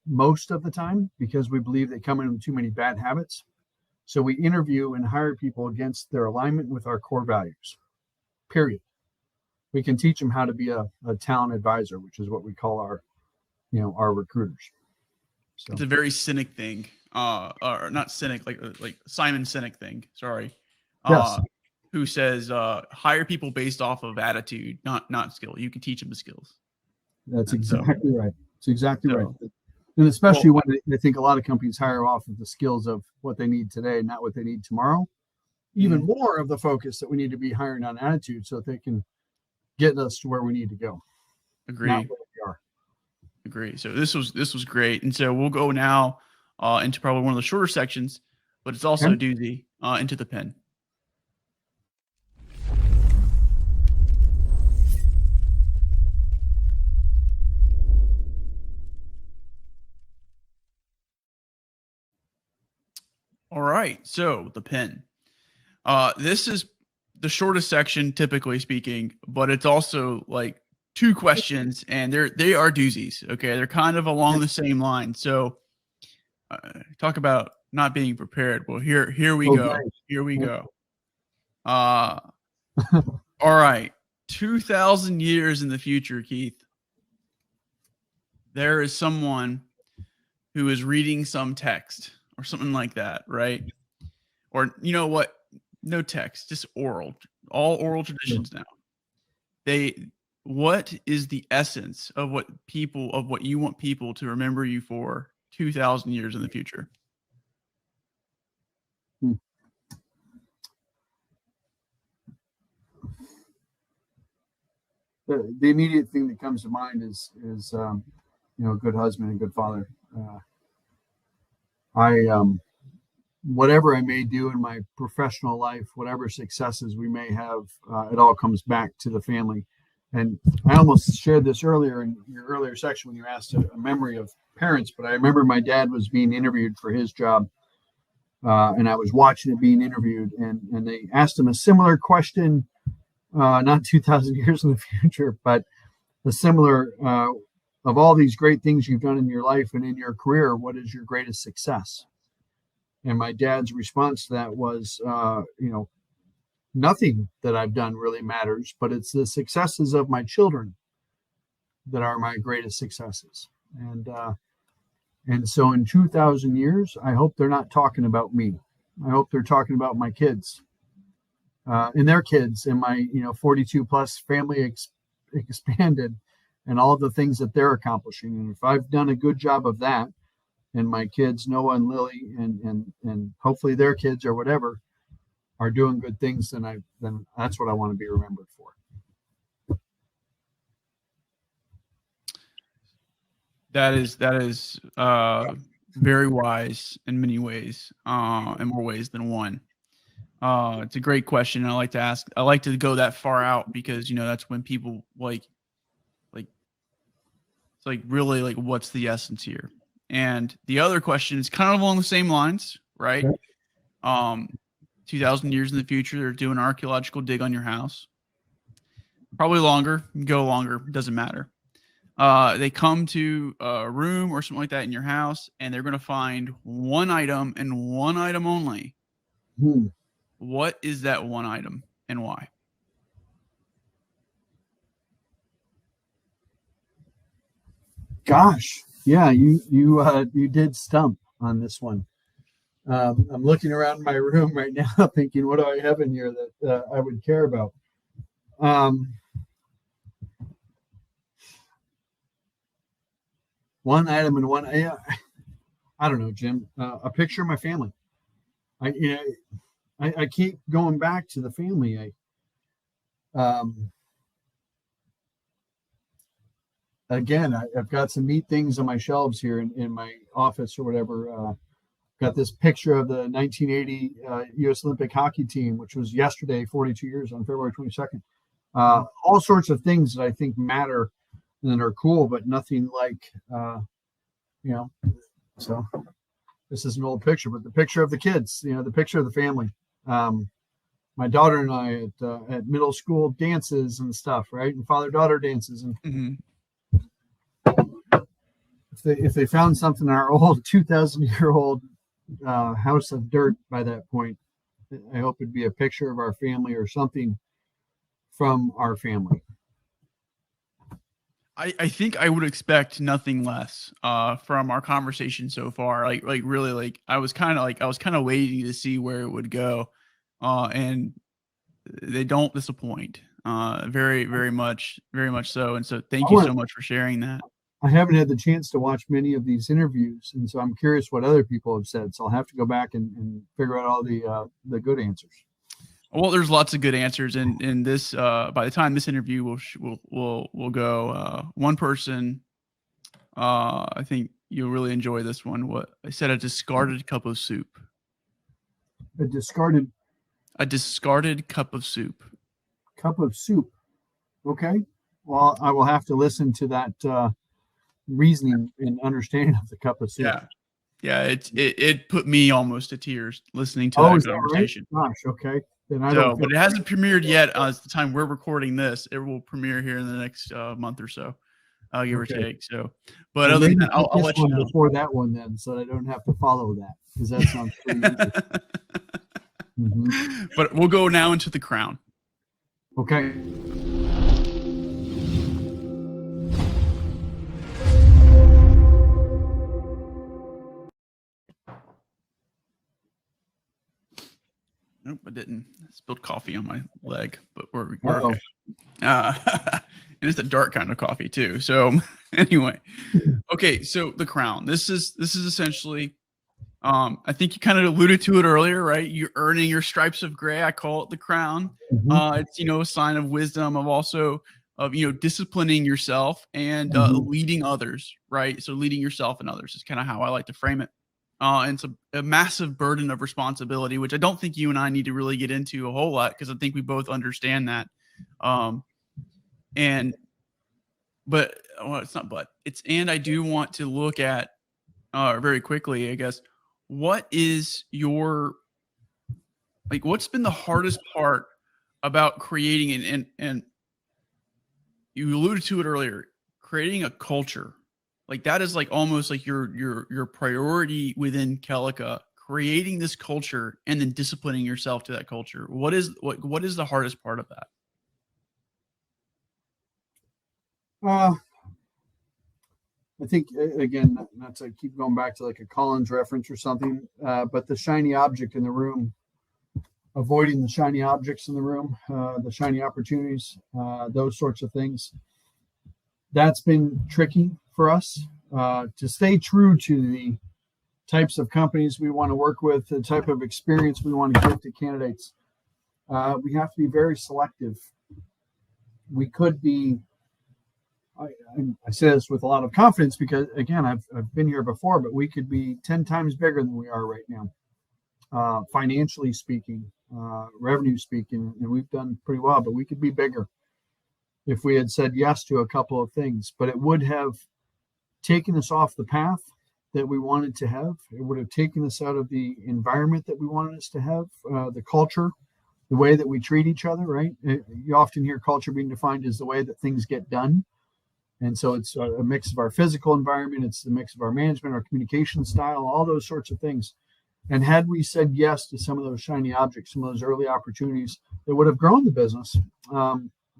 most of the time, because we believe they come in with too many bad habits. So we interview and hire people against their alignment with our core values, period. We can teach them how to be a talent advisor, which is what we call our recruiters. So it's a very cynic thing, or not cynic, like Simon Sinek thing. Sorry. Yes. Who says hire people based off of attitude, not skill. You can teach them the skills. That's exactly right. It's exactly right. And especially when I think a lot of companies hire off of the skills of what they need today, not what they need tomorrow. Even more of the focus that we need to be hiring on attitude, so that they can get us to where we need to go. Agree. Not where we are. Agree. So this was great. And so we'll go now into probably one of the shorter sections, but it's also a doozy, into the pen. All right. So the pen. This is the shortest section, typically speaking, but it's also like two questions, and they are doozies. Okay, they're kind of along the same line. So talk about not being prepared. Well, here we Oh, go. great. Here we Yeah. go. All right. 2,000 years in the future, Keith, there is someone who is reading some text or something like that, right? Or you know what? No text, just oral. All oral traditions now. They what is the essence of what you want people to remember you for 2,000 years in the future? Hmm. The immediate thing that comes to mind is a good husband and good father. I whatever I may do in my professional life, whatever successes we may have, it all comes back to the family. And I almost shared this earlier in your earlier section when you asked a memory of parents, but I remember my dad was being interviewed for his job, and I was watching it being interviewed, and they asked him a similar question, not 2,000 years in the future, but a similar of all these great things you've done in your life and in your career, what is your greatest success? And my dad's response to that was, nothing that I've done really matters, but it's the successes of my children that are my greatest successes. And so in 2,000 years, I hope they're not talking about me. I hope they're talking about my kids and their kids and my 42 plus family expanded and all the things that they're accomplishing. And if I've done a good job of that, and my kids Noah and Lily and hopefully their kids or whatever are doing good things, then that's what I want to be remembered for. That is very wise in many ways, in more ways than one. It's a great question. I like to ask. I like to go that far out because that's when people like it's like really like what's the essence here. And the other question is kind of along the same lines, right? Okay. 2,000 years in the future, they're doing an archaeological dig on your house. Probably longer, go longer, doesn't matter. They come to a room or something like that in your house, and they're going to find one item and one item only. What is that one item and why? Gosh, yeah, you did stump on this one. I'm looking around my room right now, thinking, what do I have in here that I would care about? One item and one. I don't know, Jim. A picture of my family. I keep going back to the family. Again, I've got some neat things on my shelves here in my office or whatever. Got this picture of the 1980 U.S. Olympic hockey team, which was yesterday, 42 years on February 22nd. All sorts of things that I think matter and are cool, but nothing like, so this is an old picture, but the picture of the kids, the picture of the family. My daughter and I at middle school dances and stuff, right? And father-daughter dances. And if they found something in our old 2,000-year-old house of dirt by that point, I hope it'd be a picture of our family or something from our family. I think I would expect nothing less from our conversation so far. Like really, like I was kind of waiting to see where it would go, and they don't disappoint. Very much so. And so, thank you so much for sharing that. I haven't had the chance to watch many of these interviews, and so I'm curious what other people have said. So I'll have to go back and figure out all the good answers. Well, there's lots of good answers, and in this. By the time this interview will go, one person. I think you'll really enjoy this one. What I said: a discarded cup of soup. A discarded cup of soup. Cup of soup. Okay. Well, I will have to listen to that reasoning and understanding of the cup of soup. Yeah. Yeah, it put me almost to tears listening to Oh, that is that right? conversation. Gosh, okay. Then I don't So, feel. but it hasn't premiered yet. At the time we're recording this, it will premiere here in the next month or so, give or Okay. take. So, but Well, other than maybe that, put I'll this let you one know. before that one then, so I don't have to follow that, because that sounds pretty easy. Mhm. But we'll go now into The Crown. Okay. Nope, I didn't. I spilled coffee on my leg, but we're Uh-oh. okay. And it's a dark kind of coffee too. So anyway, okay. So The Crown. This is essentially. I think you kind of alluded to it earlier, right? You're earning your stripes of gray. I call it the crown. Mhm. It's a sign of wisdom, of also of disciplining yourself and Mhm. leading others, right? So leading yourself and others is kind of how I like to frame it. And it's a massive burden of responsibility, which I don't think you and I need to really get into a whole lot because I think we both understand that. Um, and but well, it's not but it's and I do want to look at very quickly, I guess, what is your what's been the hardest part about creating and you alluded to it earlier, creating a culture. Like that is like almost like your priority within Celica, creating this culture and then disciplining yourself to that culture. What is the hardest part of that? Uh, I think again, not to keep going back to like a Collins reference or something, but the shiny object in the room, avoiding the shiny objects in the room, the shiny opportunities, those sorts of things. That's been tricky for us to stay true to the types of companies we want to work with, the type of experience we want to give to candidates. We have to be very selective. We could be, I say this with a lot of confidence because, again, I've been here before, but we could be 10 times bigger than we are right now, financially speaking, revenue speaking, and we've done pretty well, but we could be bigger if we had said yes to a couple of things. But it would have taken us off the path that we wanted to have. It would have taken us out of the environment that we wanted us to have, the culture, the way that we treat each other, right? You often hear culture being defined as the way that things get done. And so it's a mix of our physical environment, it's the mix of our management, our communication style, all those sorts of things. And had we said yes to some of those shiny objects, some of those early opportunities that would have grown the business,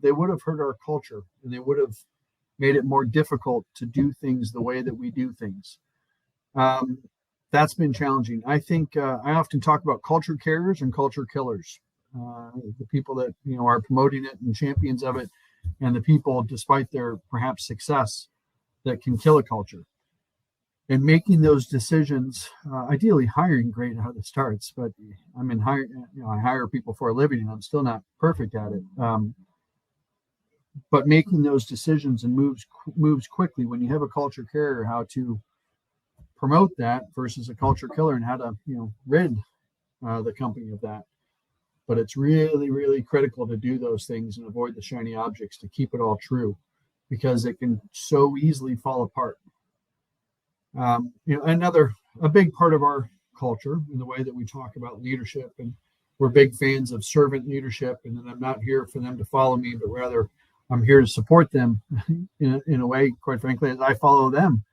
they would have hurt our culture and they would have made it more difficult to do things the way that we do things. That's been challenging. I think I often talk about culture carriers and culture killers. The people that are promoting it and champions of it, and the people, despite their perhaps success, that can kill a culture. And making those decisions, ideally hiring great how it starts, but I mean, I hire people for a living, and I'm still not perfect at it. But making those decisions and moves quickly when you have a culture carrier, how to promote that versus a culture killer, and how to rid the company of that. But it's really, really critical to do those things and avoid the shiny objects to keep it all true, because it can so easily fall apart. A big part of our culture in the way that we talk about leadership, and we're big fans of servant leadership, and that I'm not here for them to follow me, but rather I'm here to support them in a way, quite frankly, as I follow them.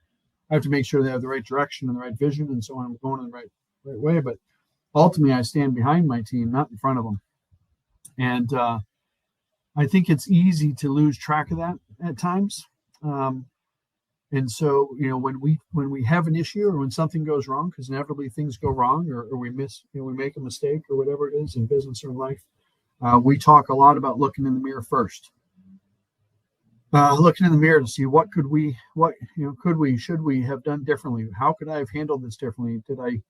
I have to make sure they have the right direction and the right vision, and so on. I'm going in the right way. But ultimately, I stand behind my team, not in front of them. And I think it's easy to lose track of that at times. And so, when we have an issue or when something goes wrong, because inevitably things go wrong, or we we make a mistake or whatever it is in business or in life, we talk a lot about looking in the mirror first. Looking in the mirror to see should we have done differently? How could I have handled this differently? Did I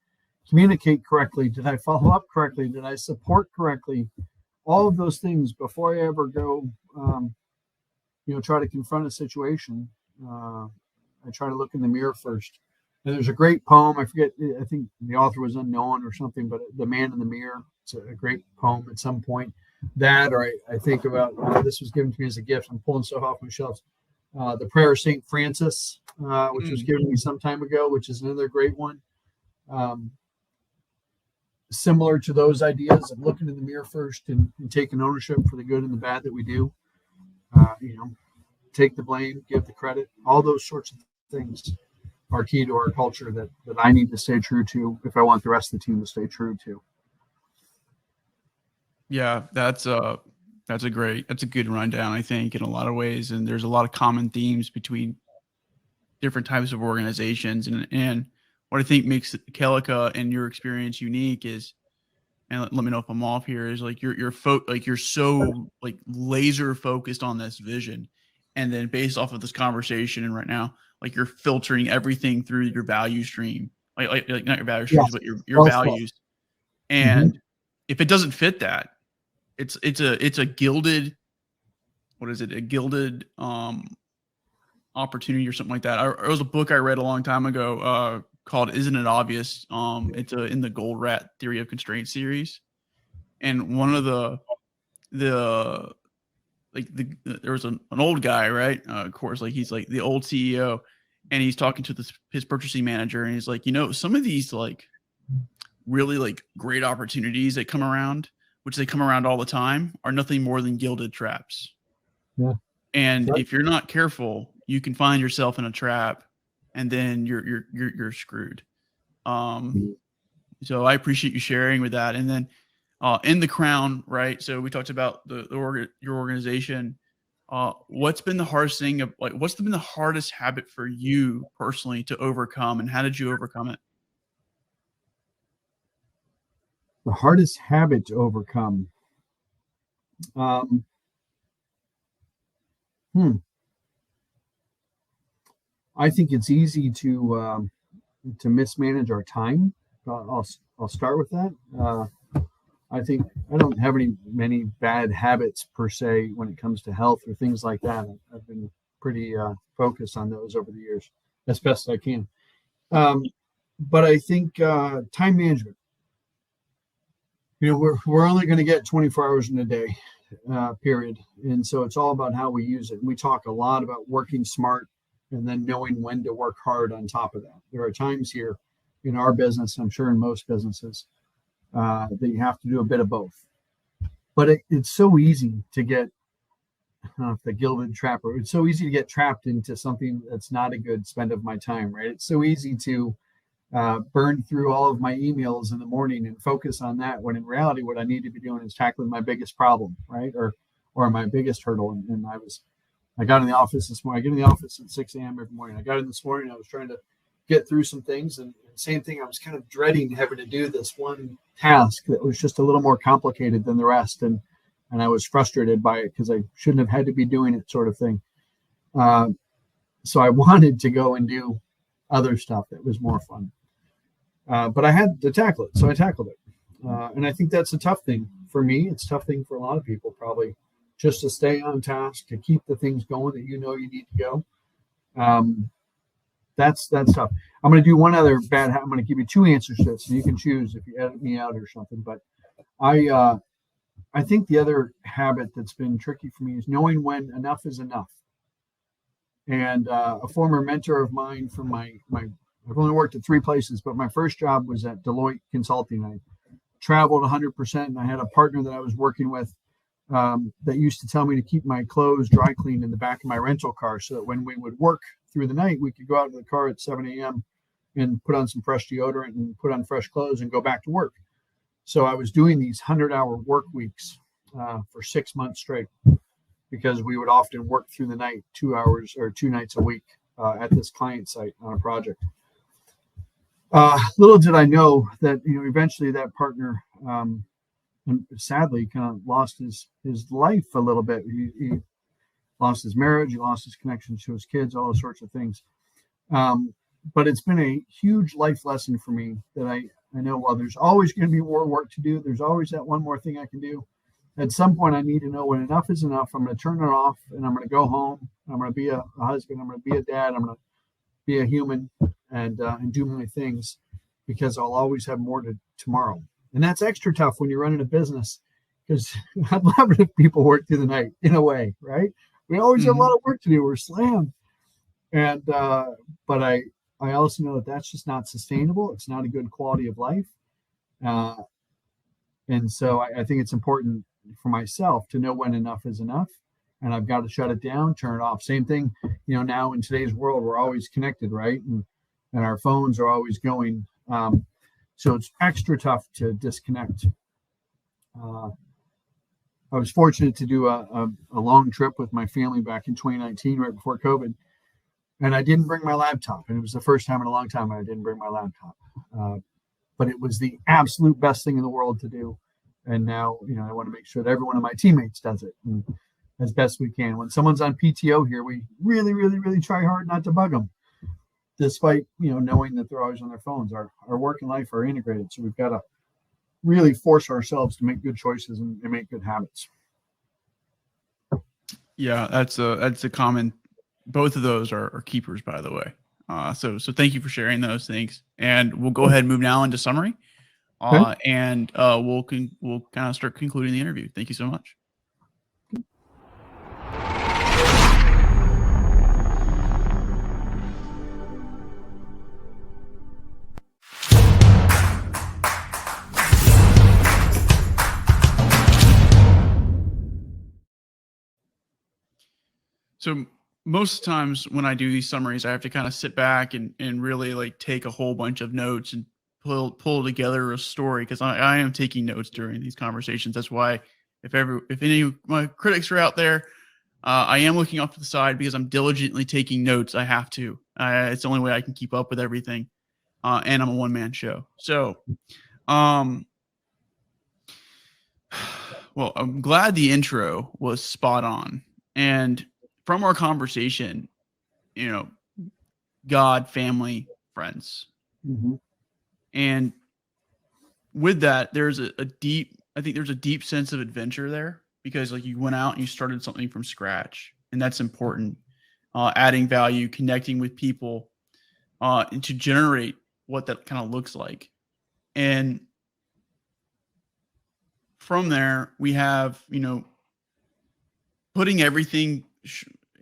communicate correctly? Did I follow up correctly? Did I support correctly? All of those things before I ever go, try to confront a situation. I try to look in the mirror first. And there's a great poem. I forget. I think the author was unknown or something, but "The Man in the Mirror." It's a great poem at some point. That, or I think about this was given to me as a gift. I'm pulling stuff off my shelves. The Prayer of St. Francis, which was given to me some time ago, which is another great one. Similar to those ideas of looking in the mirror first and taking ownership for the good and the bad that we do. Take the blame, give the credit. All those sorts of things are key to our culture that I need to stay true to if I want the rest of the team to stay true to. Yeah, that's a good rundown, I think, in a lot of ways. And there's a lot of common themes between different types of organizations. And what I think makes Calica and your experience unique is, and let me know if I'm off here, is like you're so like laser focused on this vision. And then based off of this conversation and right now, like you're filtering everything through your value stream, like not your value streams, Yes. but your Well said. values. And if it doesn't fit that, it's a gilded, what is it? A gilded opportunity or something like that. It was a book I read a long time ago called "Isn't It Obvious?" It's in the Gold Rat Theory of Constraint series, and one of there was an old guy, right? Of course, like he's like the old CEO, and he's talking to his purchasing manager, and he's like, some of these like really like great opportunities that come around, which they come around all the time, are nothing more than gilded traps. Yeah. And if you're not careful, you can find yourself in a trap, and then you're screwed. So I appreciate you sharing with that. And then in the Crown, right? So we talked about your organization. What's been the hardest thing what's been the hardest habit for you personally to overcome, and how did you overcome it? The hardest habit to overcome. I think it's easy to mismanage our time. I'll start with that. I think I don't have many bad habits per se when it comes to health or things like that. I've been pretty focused on those over the years as best I can. But I think time management. We're only going to get 24 hours in a day, period. And so it's all about how we use it. And we talk a lot about working smart and then knowing when to work hard on top of that. There are times here in our business, I'm sure in most businesses, that you have to do a bit of both. But it's so easy to get the gilded trapper. It's so easy to get trapped into something that's not a good spend of my time, right? It's so easy to burn through all of my emails in the morning and focus on that, when in reality what I need to be doing is tackling my biggest problem, right? Or my biggest hurdle. And I got in the office this morning. I get in the office at 6 a.m. every morning. I got in this morning. I was trying to get through some things, and same thing. I was kind of dreading having to do this one task that was just a little more complicated than the rest, and I was frustrated by it because I shouldn't have had to be doing it, sort of thing. So I wanted to go and do other stuff that was more fun. But I had to tackle it, so I tackled it. And I think that's a tough thing for me. It's a tough thing for a lot of people, probably, just to stay on task, to keep the things going that you need to go. That's tough. I'm going to do one other bad habit. I'm going to give you two answers to this, and you can choose if you edit me out or something. But I think the other habit that's been tricky for me is knowing when enough is enough. And a former mentor of mine from I've only worked at 3 places, but my first job was at Deloitte Consulting. I traveled 100%, and I had a partner that I was working with that used to tell me to keep my clothes dry cleaned in the back of my rental car, so that when we would work through the night, we could go out to the car at 7 a.m. and put on some fresh deodorant and put on fresh clothes and go back to work. So I was doing these 100-hour work weeks for 6 months straight, because we would often work through the night 2 hours or 2 nights a week at this client site on a project. Little did I know that eventually that partner, sadly, kind of lost his life a little bit. He lost his marriage, he lost his connection to his kids, all those sorts of things. But it's been a huge life lesson for me that I know, well, there's always going to be more work to do. There's always that one more thing I can do. At some point, I need to know when enough is enough. I'm going to turn it off, and I'm going to go home. I'm going to be a husband. I'm going to be a dad. I'm going to be a human and do my things, because I'll always have more to tomorrow. And that's extra tough when you're running a business, because I'd love it if people work through the night, in a way, right? We always have a lot of work to do. We're slammed. And but I also know that that's just not sustainable. It's not a good quality of life. Uh, and so I think it's important for myself to know when enough is enough. And I've got to shut it down, turn it off. Same thing, now in today's world, we're always connected, right? And our phones are always going. So it's extra tough to disconnect. I was fortunate to do a long trip with my family back in 2019, right before COVID. And I didn't bring my laptop. And it was the first time in a long time I didn't bring my laptop. But it was the absolute best thing in the world to do. And now, I want to make sure that every one of my teammates does it and as best we can. When someone's on PTO here, we really, really, really try hard not to bug them, despite, knowing that they're always on their phones. Our work and life are integrated. So we've got to really force ourselves to make good choices and make good habits. Yeah, that's a common. Both of those are keepers, by the way. So thank you for sharing those things, and we'll go ahead and move now into summary, Okay. and we'll kind of start concluding the interview. Thank you so much. So most of the times when I do these summaries, I have to kind of sit back and really like take a whole bunch of notes and pull together a story, because I am taking notes during these conversations. That's why if any of my critics are out there, I am looking off to the side because I'm diligently taking notes. I have to. It's the only way I can keep up with everything. And I'm a one-man show. So, well, I'm glad the intro was spot on. And from our conversation, God, family, friends. Mm-hmm. And with that, there's I think there's a deep sense of adventure there, because like you went out and you started something from scratch, and that's important. Adding value, connecting with people, and to generate what that kind of looks like. And from there, we have, putting everything,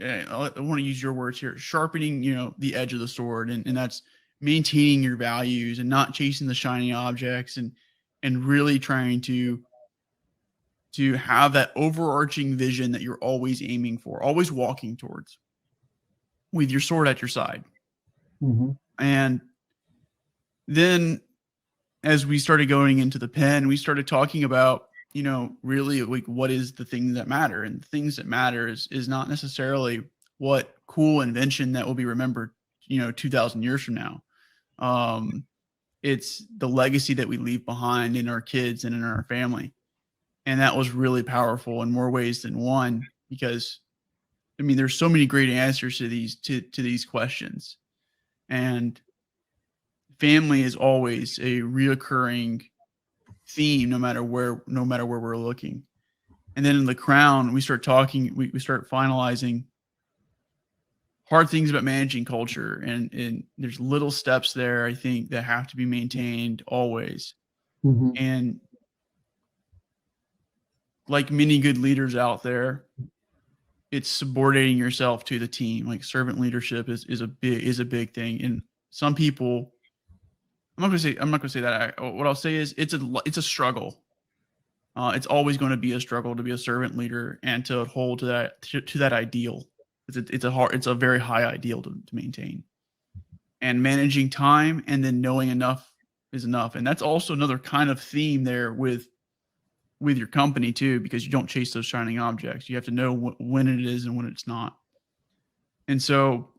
I want to use your words here, sharpening, the edge of the sword. And that's maintaining your values and not chasing the shiny objects, and really trying to have that overarching vision that you're always aiming for, always walking towards, with your sword at your side. Mm-hmm. And then as we started going into the pen, we started talking about, really like what is the things that matter. And the things that matter is not necessarily what cool invention that will be remembered, 2,000 years from now. It's the legacy that we leave behind in our kids and in our family. And that was really powerful in more ways than one, because there's so many great answers to these questions. And family is always a reoccurring theme, no matter where we're looking. And then in the crown, we start talking, we start finalizing hard things about managing culture. And there's little steps there, I think, that have to be maintained always. Mm-hmm. And like many good leaders out there, it's subordinating yourself to the team. Like servant leadership is a big thing. And some people, I'm not going to say that. What I'll say is it's a struggle. It's always going to be a struggle to be a servant leader and to hold to that ideal. It's a very high ideal to maintain. And managing time and then knowing enough is enough. And that's also another kind of theme there with your company too, because you don't chase those shining objects. You have to know when it is and when it's not. And so,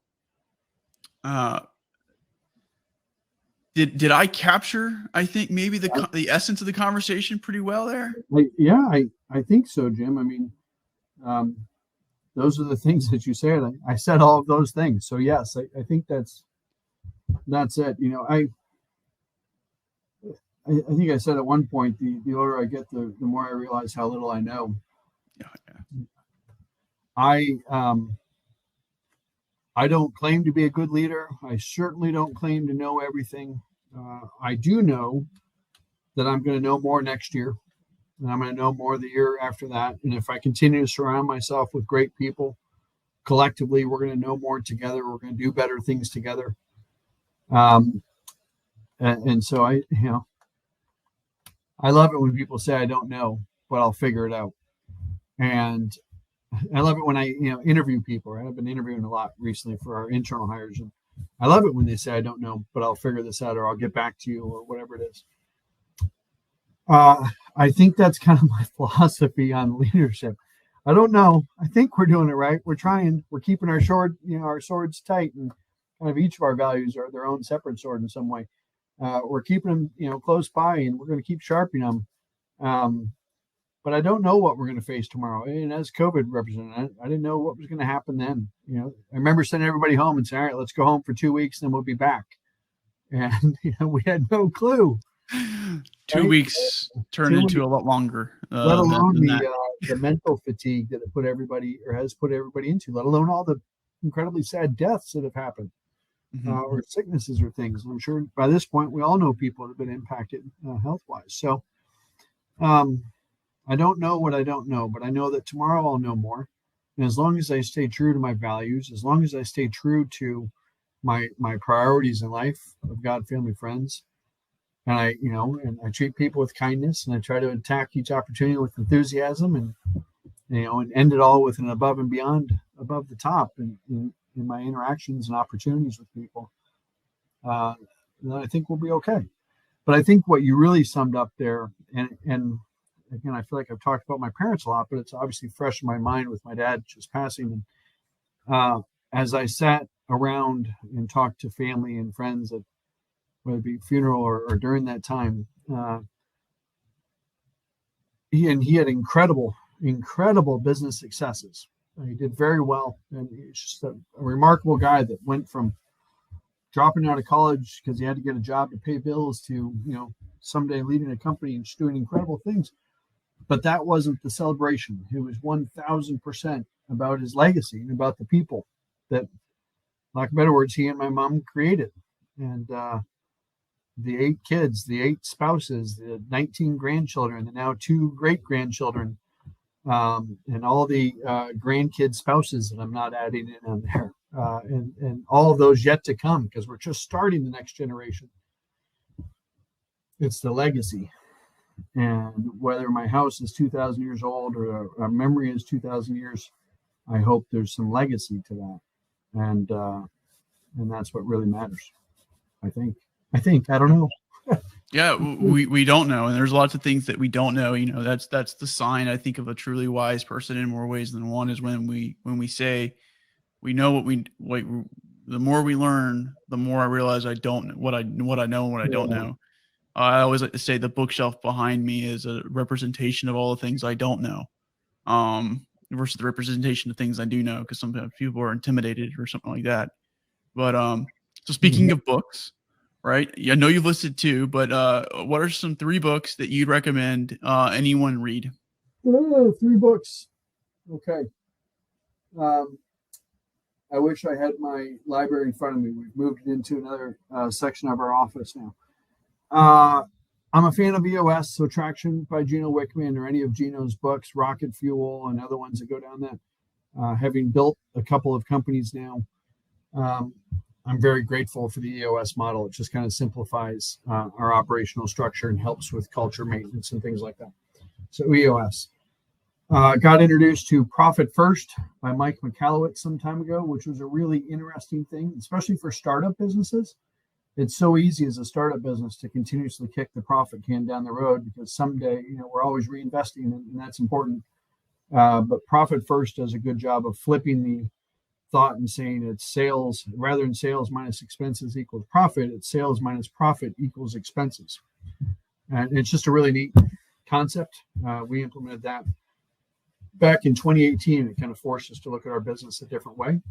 did I capture, I think, maybe the essence of the conversation pretty well there? I think so, Jim. Those are the things that you said. I said all of those things. So yes, I think that's it. I think I said at one point, the older I get, the more I realize how little I know. Yeah. I don't claim to be a good leader. I certainly don't claim to know everything. I do know that I'm going to know more next year, and I'm going to know more the year after that. And if I continue to surround myself with great people, collectively, we're going to know more together. We're going to do better things together. Um, and so I love it when people say I don't know, but I'll figure it out. And I love it when I interview people. Right? I've been interviewing a lot recently for our internal hires, and I love it when they say I don't know, but I'll figure this out, or I'll get back to you, or whatever it is. I think that's kind of my philosophy on leadership. I don't know. I think we're doing it right. We're trying. We're keeping our our swords tight, and kind of each of our values are their own separate sword in some way. We're keeping them, close by, and we're going to keep sharpening them. But I don't know what we're going to face tomorrow. And as COVID represented, I didn't know what was going to happen then. I remember sending everybody home and saying, "All right, let's go home for 2 weeks, then we'll be back." And we had no clue. 2 weeks turned into a lot longer. Let alone than that. the mental fatigue that it put everybody, or has put everybody into. Let alone all the incredibly sad deaths that have happened, or sicknesses or things. I'm sure by this point we all know people that have been impacted health wise. So I don't know what I don't know, but I know that tomorrow I'll know more. And as long as I stay true to my values, as long as I stay true to my priorities in life of God, family, friends, and I treat people with kindness, and I try to attack each opportunity with enthusiasm, and and end it all with an above and beyond, above the top in my interactions and opportunities with people. Then I think we'll be okay. But I think what you really summed up there, and again, I feel like I've talked about my parents a lot, but it's obviously fresh in my mind with my dad just passing. And as I sat around and talked to family and friends at whether it be funeral or during that time, he had incredible business successes. He did very well, and he's just a remarkable guy that went from dropping out of college because he had to get a job to pay bills to someday leading a company and just doing incredible things. But that wasn't the celebration. It was 1,000% about his legacy and about the people that, lack of better words, he and my mom created. And the 8 kids, the 8 spouses, the 19 grandchildren, and now 2 great-grandchildren, and all the grandkid spouses that I'm not adding in on there, and all of those yet to come, because we're just starting the next generation. It's the legacy. And whether my house is 2,000 years old or a memory is 2,000 years, I hope there's some legacy to that. And that's what really matters. I think. I don't know. Yeah, we don't know, and there's lots of things that we don't know. That's the sign, I think, of a truly wise person in more ways than one, is when we say we know what the more we learn, the more I realize I don't know what I know and what I don't know. I always like to say the bookshelf behind me is a representation of all the things I don't know, versus the representation of things I do know, because sometimes people are intimidated or something like that. But so speaking of books, right? I know you've listed 2, but what are some 3 books that you'd recommend anyone read? 3 books. Okay. I wish I had my library in front of me. We've moved it into another section of our office now. I'm a fan of EOS, so Traction by Gino Wickman, or any of Gino's books, Rocket Fuel, and other ones that go down that. Having built a couple of companies now, I'm very grateful for the EOS model. It just kind of simplifies our operational structure and helps with culture maintenance and things like that. So EOS. Got introduced to Profit First by Mike McAllowitz some time ago, which was a really interesting thing, especially for startup businesses. It's so easy as a startup business to continuously kick the profit can down the road, because someday, we're always reinvesting, and that's important. But Profit First does a good job of flipping the thought and saying it's sales, rather than sales minus expenses equals profit, it's sales minus profit equals expenses. And it's just a really neat concept. We implemented that back in 2018. It kind of forced us to look at our business a different way.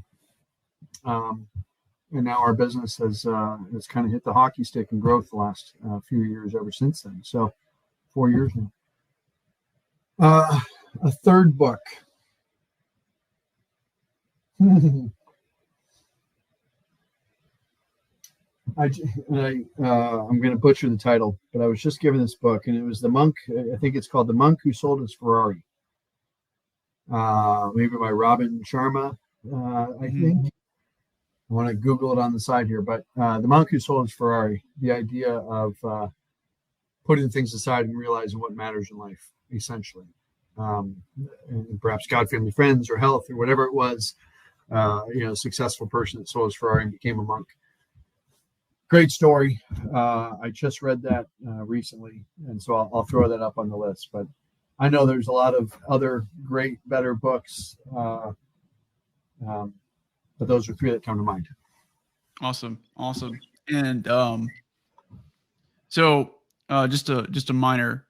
And now our business has kind of hit the hockey stick in growth the last few years ever since then. So 4 years now. A 3rd book. I'm going to butcher the title, but I was just given this book, and it was The Monk. I think it's called The Monk Who Sold His Ferrari. Maybe by Robin Sharma, I think. I want to Google it on the side here, but the monk who sold his Ferrari, the idea of putting things aside and realizing what matters in life, essentially. And perhaps God, family, friends, or health, or whatever it was, successful person that sold his Ferrari and became a monk. Great story. I just read that recently, and so I'll throw that up on the list. But I know there's a lot of other great, better books, but those are three that come to mind. Awesome. And so just a minor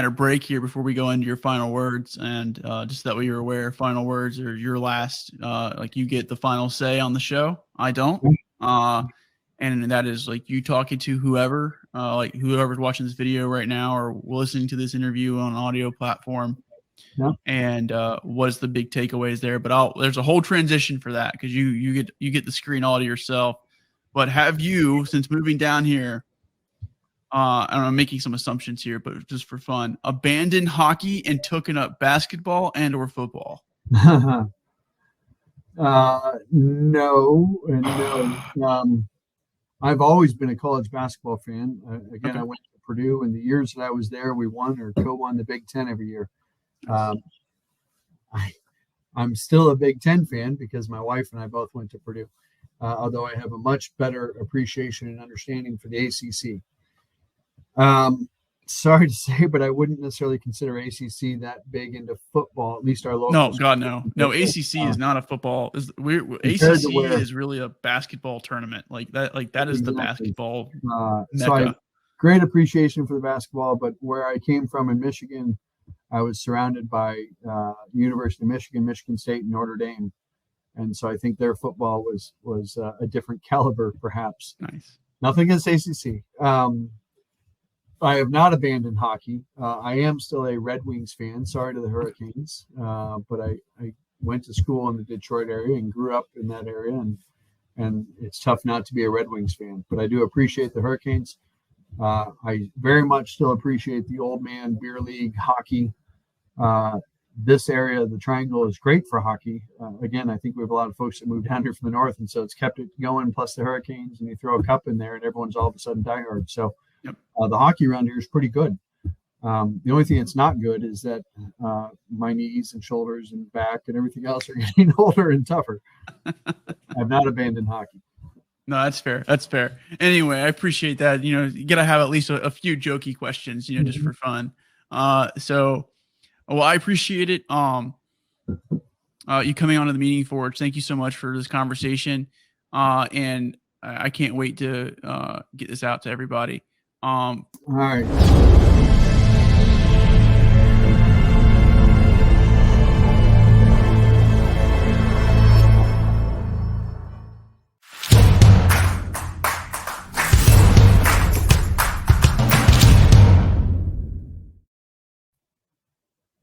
break here before we go into your final words, and just that way you're aware, final words are your last. Like you get the final say on the show. I don't. And that is like you talking to whoever, like whoever's watching this video right now or listening to this interview on an audio platform. Yeah. And what's the big takeaways there? But there's a whole transition for that because you get the screen all to yourself. But have you, since moving down here, I'm making some assumptions here, but just for fun, abandoned hockey and taken up basketball and or football? No. I've always been a college basketball fan. Again, Okay. I went to Purdue, and the years that I was there, we won or co-won the Big Ten every year. I'm still a Big Ten fan because my wife and I both went to Purdue, although I have a much better appreciation and understanding for the ACC. Sorry to say, but I wouldn't necessarily consider ACC that big into football. At least our local. No, God, no. ACC is not a football. ACC is really a basketball tournament. Like that is the basketball So mecca. Great appreciation for the basketball, but where I came from in Michigan, I was surrounded by University of Michigan, Michigan State, and Notre Dame, and so I think their football was a different caliber, perhaps. Nice. Nothing against ACC. I have not abandoned hockey. I am still a Red Wings fan. Sorry to the Hurricanes, but I went to school in the Detroit area and grew up in that area, and it's tough not to be a Red Wings fan. But I do appreciate the Hurricanes. I very much still appreciate the old man beer league hockey. This area, the Triangle, is great for hockey. Again, I think we have a lot of folks that moved down here from the north, and so it's kept it going. Plus the Hurricanes, and you throw a cup in there, and everyone's all of a sudden diehard. So. Yep. The hockey around here is pretty good. The only thing that's not good is that my knees and shoulders and back and everything else are getting older and tougher. I've not abandoned hockey. No, that's fair. Anyway, I appreciate that. You got to have at least a few jokey questions, just for fun. So I appreciate it. You coming onto the Meeting Forge. Thank you so much for this conversation. And I can't wait to get this out to everybody. All right.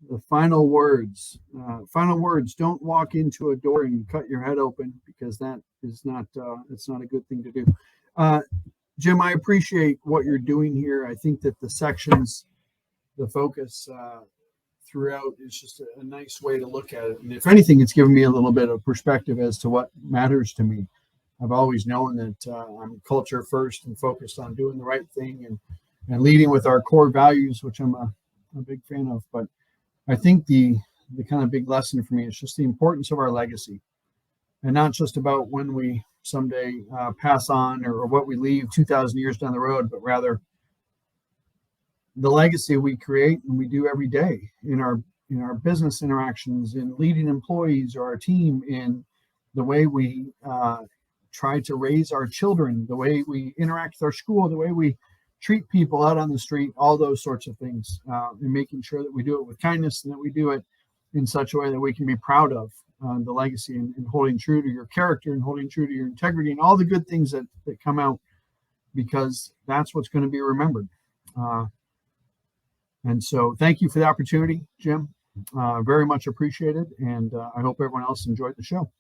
The final words. Don't walk into a door and cut your head open, because that is not. It's not a good thing to do. Jim, I appreciate what you're doing here. I think that the sections, the focus throughout is just a nice way to look at it. And if anything, it's given me a little bit of perspective as to what matters to me. I've always known that I'm culture first and focused on doing the right thing and leading with our core values, which I'm a big fan of. But I think the kind of big lesson for me is just the importance of our legacy, and not just about when we someday pass on or what we leave 2,000 years down the road, but rather the legacy we create and we do every day in our business interactions, in leading employees or our team, in the way we try to raise our children, the way we interact with our school, the way we treat people out on the street, all those sorts of things, and making sure that we do it with kindness and that we do it in such a way that we can be proud of the legacy, and holding true to your character and holding true to your integrity and all the good things that come out, because that's what's going to be remembered. And so thank you for the opportunity, Jim. Very much appreciated. And I hope everyone else enjoyed the show.